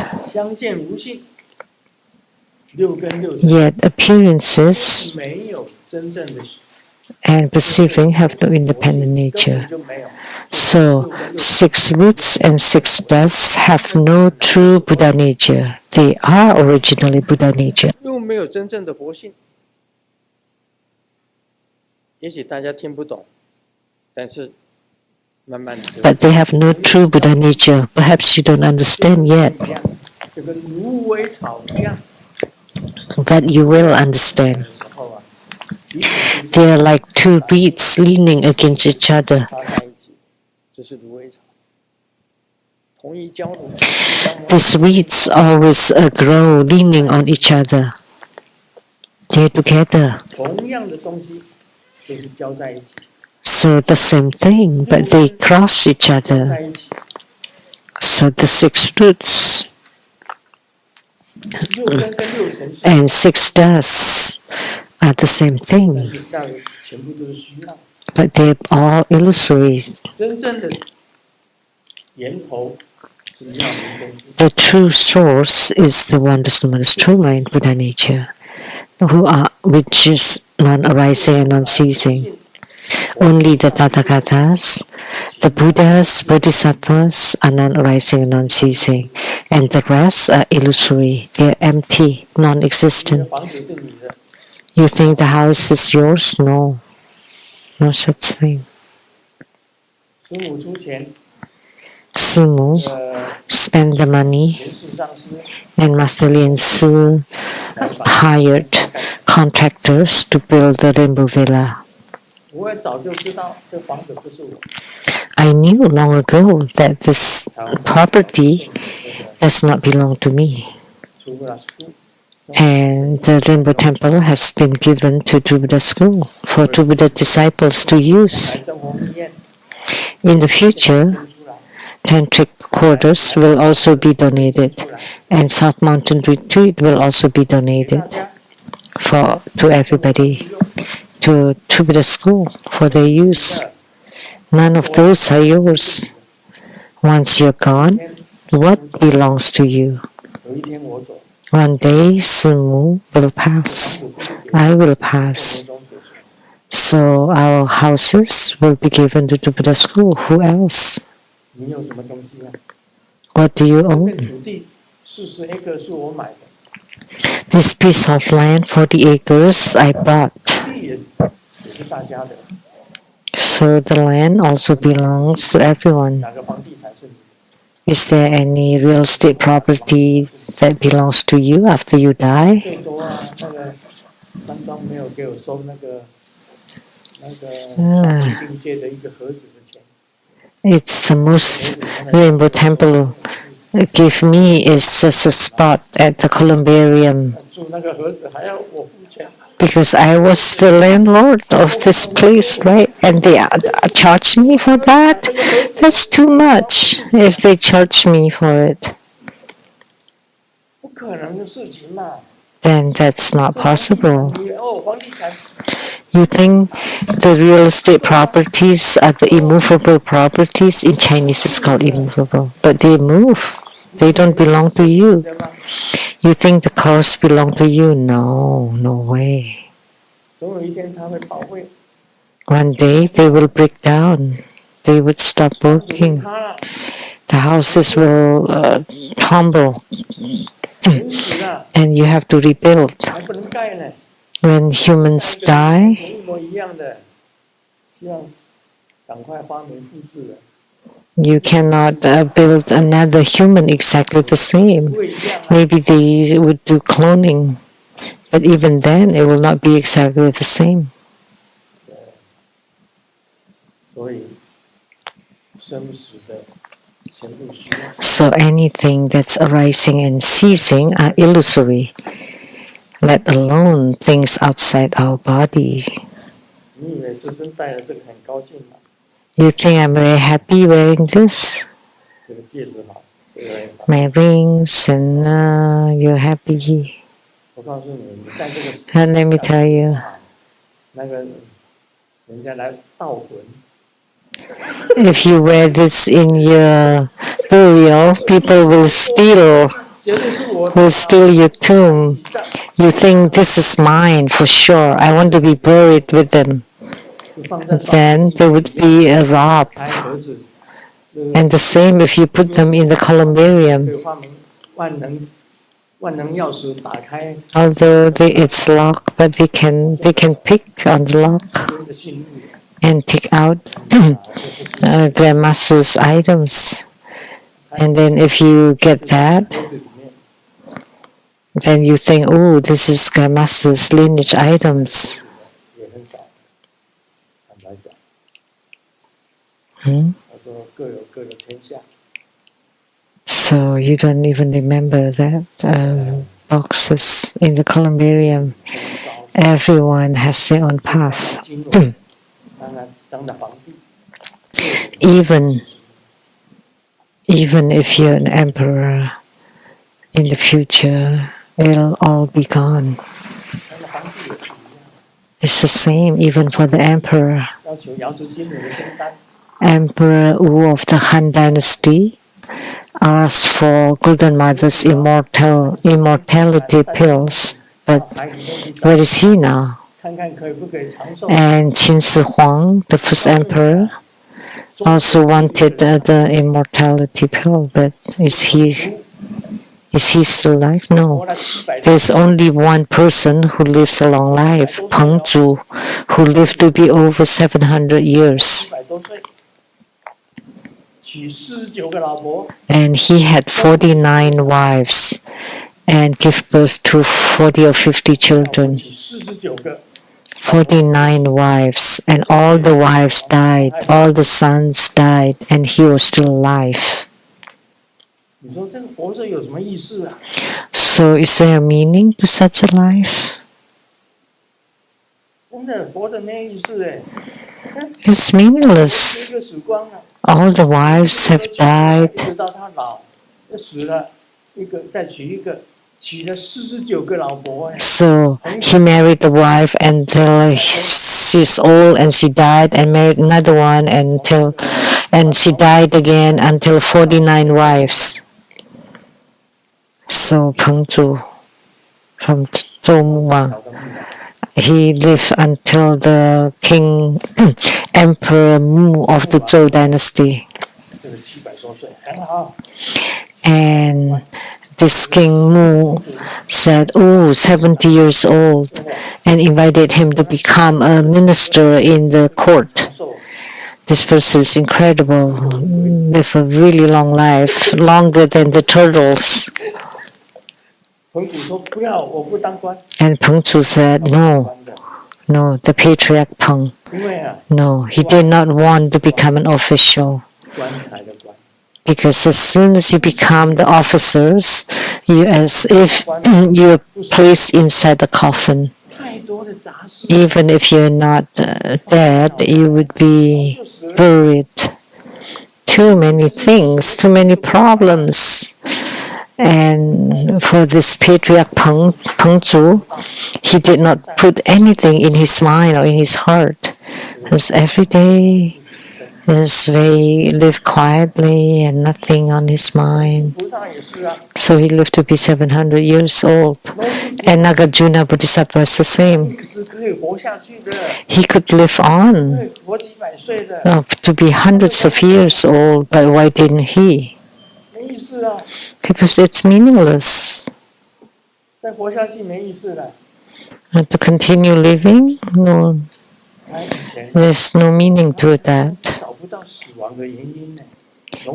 Yet appearances and perceiving have no independent nature. So 6 roots and 6 dusts have no true Buddha nature. They are originally Buddha nature. But they have no true Buddha nature. Perhaps you don't understand yet. But you will understand. They are like 2 reeds leaning against each other. These reeds always grow leaning on each other. They're together. So the same thing, but they cross each other. So the 6 roots and 6 dusts are the same thing, but they're all illusory. The true source is the wondrous numerous true mind, Buddha nature, which is non-arising and non-ceasing. Only the Tathagatas, the Buddhas, Bodhisattvas are non-arising and non-ceasing, and the rest are illusory. They're empty, non-existent. You think the house is yours? No. No such thing. Simu spent the money, and Master Lien Si hired contractors to build the rainbow villa. I knew long ago that this property does not belong to me. And the Rainbow Temple has been given to Buddha School for Buddha disciples to use. In the future, Tantric quarters will also be donated, and South Mountain Retreat will also be donated to everybody, to Buddha School for their use. None of those are yours. Once you're gone, what belongs to you? One day, Simu will pass. I will pass. So our houses will be given to Buddha School. Who else? What do you own? This piece of land, 40 acres, I bought. So the land also belongs to everyone. Is there any real estate property that belongs to you after you die? It's the most Rainbow Temple give me is just a spot at the columbarium, because I was the landlord of this place, right? And they charge me for that? That's too much if they charge me for it. Then that's not possible. You think the real estate properties are the immovable properties? In Chinese it's called immovable, but they move. They don't belong to you. You think the cars belong to you? No, no way. One day they will break down. They would stop working. The houses will tumble. And you have to rebuild. When humans die, you cannot build another human exactly the same. Maybe they would do cloning, but even then it will not be exactly the same.
所以生死的全部虚妄。
So anything that's arising and ceasing are illusory, let alone things outside our body.
你以为师尊戴了这个很高兴吗？
You think I'm very happy wearing this?
这个戒指好，这个好。
My rings and you're happy.
我告诉你，你戴这个，
And let me tell you,
那个人家来盗魂。
if you wear this in your burial, people will steal
绝对是我的。
will steal your tomb. You think this is mine for sure. I want to be buried with them.
就放在
Then they would be robbed.
开盒子。
And the same if you put them in the columbarium.
对发明万能钥匙打开
Although it's locked, but they can pick on the lock
人的信物。
and take out Grandmaster's items. And then if you get that,
盒子里面
then you think, oh, this is Grandmaster's lineage items.
也很少，坦白讲，
Hmm?
他说各有各的天下。
So you don't even remember that boxes in the columbarium. Everyone has their own path.
金融，当然皇帝。
Even if you're an emperor, in the future, it'll all be gone.
当然皇帝也是一样，
It's the same even for the emperor.
要求瑶池金母的仙丹，
Emperor Wu of the Han Dynasty asked for Golden Mother's immortality pills, but
海里面去找，
where is he now?
看看可不可以长寿。
And Qin Shi Huang, the first emperor, also wanted the immortality pill, but is he still alive?
活
No.
了700
There's only one person who lives a long life, Peng Zhu, who lived to be over 700 years.
700多岁，娶49个老婆，
And he had 49 wives and gave birth to 40 or 50 children.
娶49个，
49 wives, and all the wives died, all the sons died, and he was still alive.
你说这个活着有什么意思啊？
So is there a meaning to such a life?
真的活着没意思哎，
It's
一
meaningless.
个死光了，
All the wives have
一
died.
直到他老，就死了一个，再娶一个，娶了49个老婆哎，
So he married the wife until she's old and she died, and married another one and she died again until 49 wives. So Peng Zhu from Zhou Wang,
搞得命啊
he lived until the king Emperor Mu of the Zhou dynasty.
这个700多岁很好，
And this King Mu said, oh, 70 years old, and invited him to become a minister in the court.
长寿，
This person is incredible, live a really long life, longer than the turtles.
彭古说不要，我不当官，
And Peng Chu said,
当
no,
官的，
no, the patriarch Peng,
因为啊，
no, he did not want to become an official.
棺材的棺，
Because as soon as you become the officers, you as if you're placed inside the coffin.
太多的杂事，
Even if you're not dead, you would be
就死了，
buried. Too many things, too many problems. And for this patriarch Peng Zhu, he did not put anything in his mind or in his heart. Because every day is very live quietly and nothing on his mind.
菩萨也是啊，
So he lived to be 700 years old.
都是
And Nagarjuna Bodhisattva is the same.
是可以活下去的，
He could live
可
on
以活几百岁的，
to be hundreds of years old, but why didn't he?
没意思啊，
Because it's meaningless.
再活下去没意思了。
And to continue living, no,
他以前
there's no meaning to that.
找不到死亡的原因呢，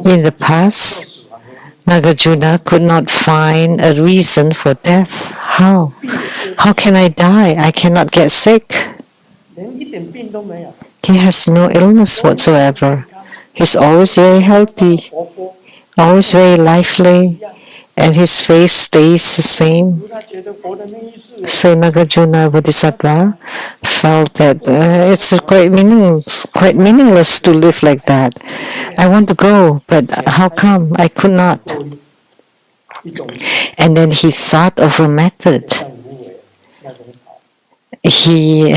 In the past,
死亡的原因，
Nagarjuna could not find a reason for death. How? How can I die? I cannot get sick.
连一点病都没有。
He has no illness whatsoever. He's always very healthy, always very lively, and his face stays the same. So Nagarjuna Bodhisattva felt that it's quite meaningless to live like that. I want to go, but how come I could not? And then he thought of a method. He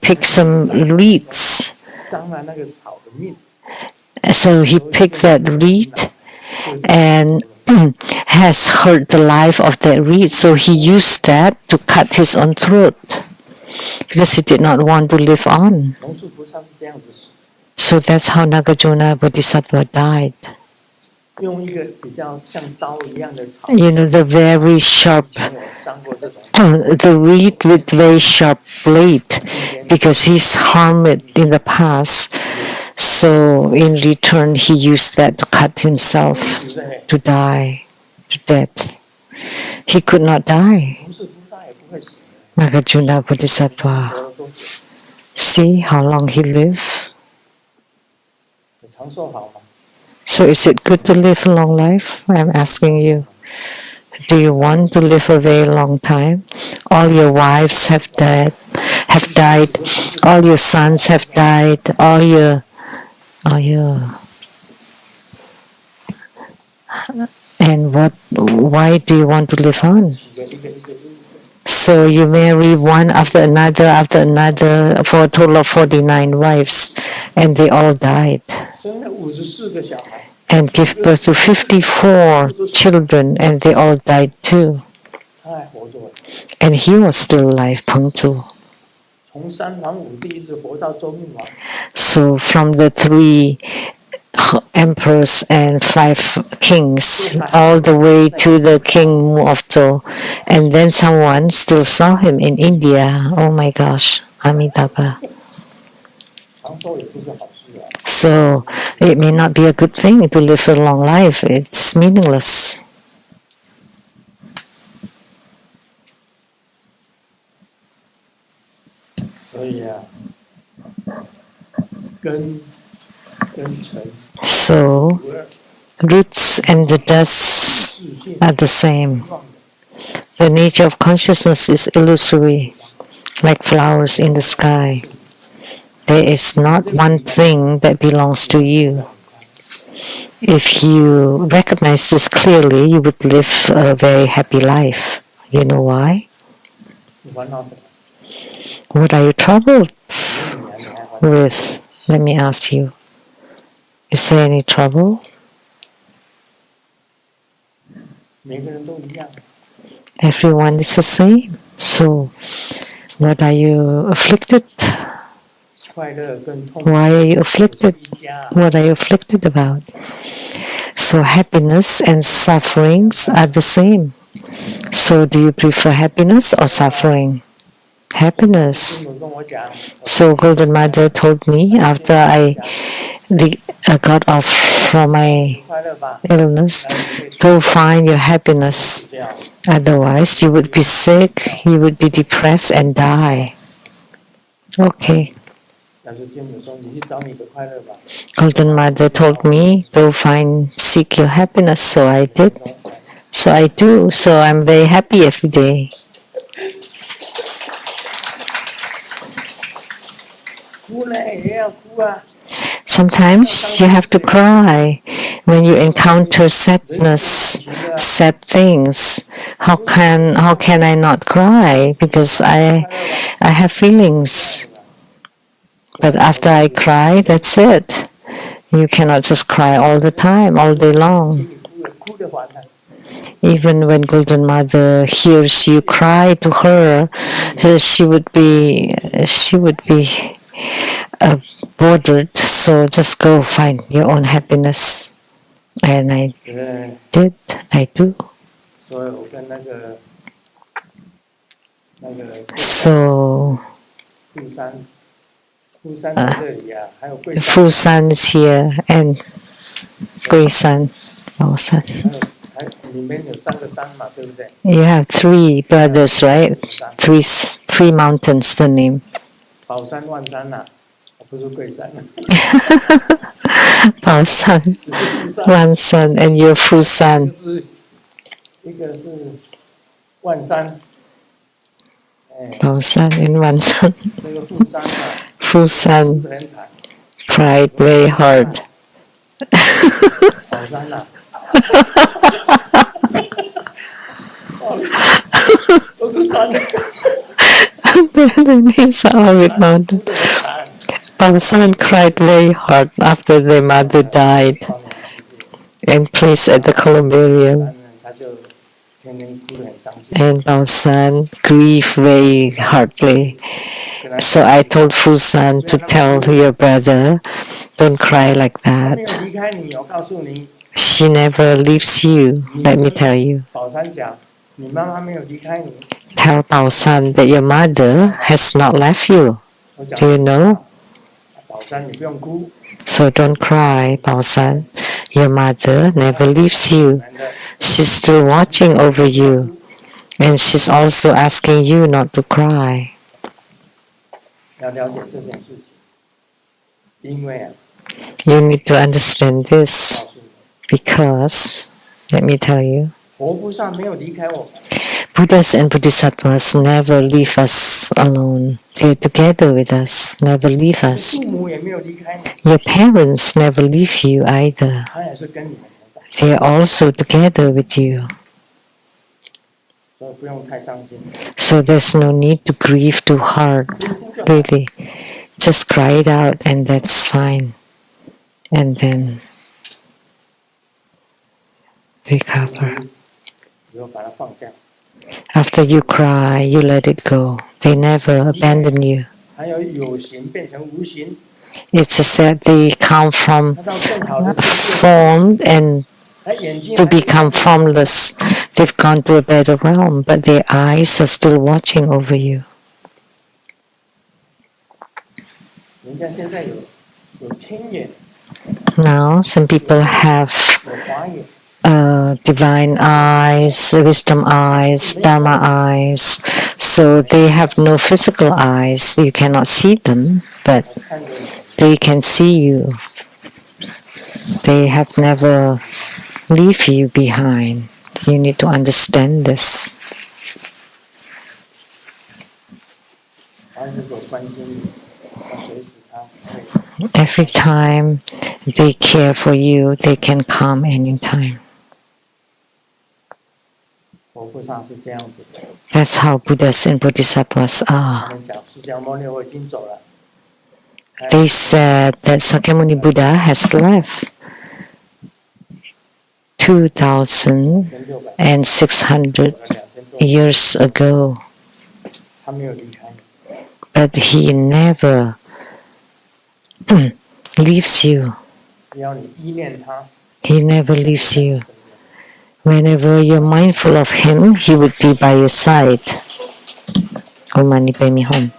picked some reeds. So he picked that reed and has hurt the life of that reed. So he used that to cut his own throat because he did not want to live on. So that's how Nagarjuna Bodhisattva died. The very sharp, the reed with very sharp blade, because he's harmed it in the past. So in return, he used that to cut himself to die, to death. He could not die. Nagarjuna Bodhisattva. See how long he lived. So is it good to live a long life? I'm asking you. Do you want to live a very long time? All your wives have died. All your sons have died. And why do you want to live on? So you marry one after another for a total of 49 wives, and they all died. And give birth to 54 children, and they all died too. And he was still alive, Peng Tu. So from the 3 emperors and 5 kings, all the way to the king Mu of Zhou, and then someone still saw him in India. Oh my gosh, Amitabha. So it may not be a good thing to live a long life. It's meaningless. So roots and the dust are the same. The nature of consciousness is illusory, like flowers in the sky. There is not one thing that belongs to you. If you recognize this clearly, you would live a very happy life. You know why? What are you troubled with? Let me ask you. Is there any trouble? Everyone is the same. So, what are you afflicted? Why are you afflicted? What are you afflicted about? So happiness and sufferings are the same. So do you prefer happiness or suffering? Happiness. So Golden Mother told me after I got off from my illness, go find your happiness. Otherwise you would be sick, you would be depressed and die. Okay. Golden Mother told me, go seek your happiness. So I did. So I do. So I'm very happy every day. Sometimes you have to cry when you encounter sadness, sad things. How can I not cry? Because I have feelings. But after I cry, that's it. You cannot just cry all the time, all day long. Even when Golden Mother hears you cry to her, she would be bothered. So just go find your own happiness. And I did. I do. So Fusan is here and Guisan, Baosan. You have 3 brothers, right? Three mountains, the name.
不是贵山，
宝山
只是富山，
one son and your 富山
就是一个是万山，哎，
宝山 and one son
这个富山啊，
富山
哭得很惨，
cried very hard
宝山呐，都是山，
the names are all with mountain
哭得很惨，
宝山 cried very hard after their mother died
少年
and placed at the columbarium
他就天天哭得很伤心，
and Baosan grieved very hardly. So I told Fusan to tell your brother, don't cry like
他没
that.
有离开你，我告诉你，
She never leaves you, let me tell you.
宝山讲，你妈妈没有离开你，
Tell Baosan that your mother has not left you.
我讲
Do you know?
宝山你不用哭，
So don't cry, Baosan. Your mother never leaves you.
男的
She's still watching over you. And she's also asking you not to cry.
要了解这件事情，因为啊，
You need to understand
告
this
诉你，
because, let me tell you,
活菩萨没有离开我们，
Buddhas and Bodhisattvas never leave us alone. They're together with us, never leave us.
父母也没有离开你，
Your parents never leave you either.
他也是跟你们同在，
They are also together with you.
所以不用太伤心。
So there's no need to grieve too hard,
哭就好
really. Just cry it out and that's fine. And then recover.
以后把它放掉。
After you cry, you let it go. They never abandon you.
还有有形变成无形，
It's just that they come from
它到更好的境界，
formed and
他眼睛
to
还是
become formless. They've gone to a better realm, but their eyes are still watching over you.
人家现在有天眼，
Now, some people have
有华眼，
divine eyes, wisdom eyes, dharma eyes. So they have no physical eyes. You cannot see them, but
看着你，
they can see you. They have never leave you behind. You need to understand this.
他如果关心你，他随时他会
Every time they care for you, they can come anytime.
佛菩萨是这样子的。
That's how Buddhas and Bodhisattvas
他
are.
们讲释迦牟尼佛已经走了，
They said that Sakyamuni Buddha has left 2,600
2600走了2000多，
years ago,
他没有离开你，
but he never leaves you.
只要你依念他，
He never leaves you. Whenever you're mindful of him, he would be by your side. Om Mani Padme Hum.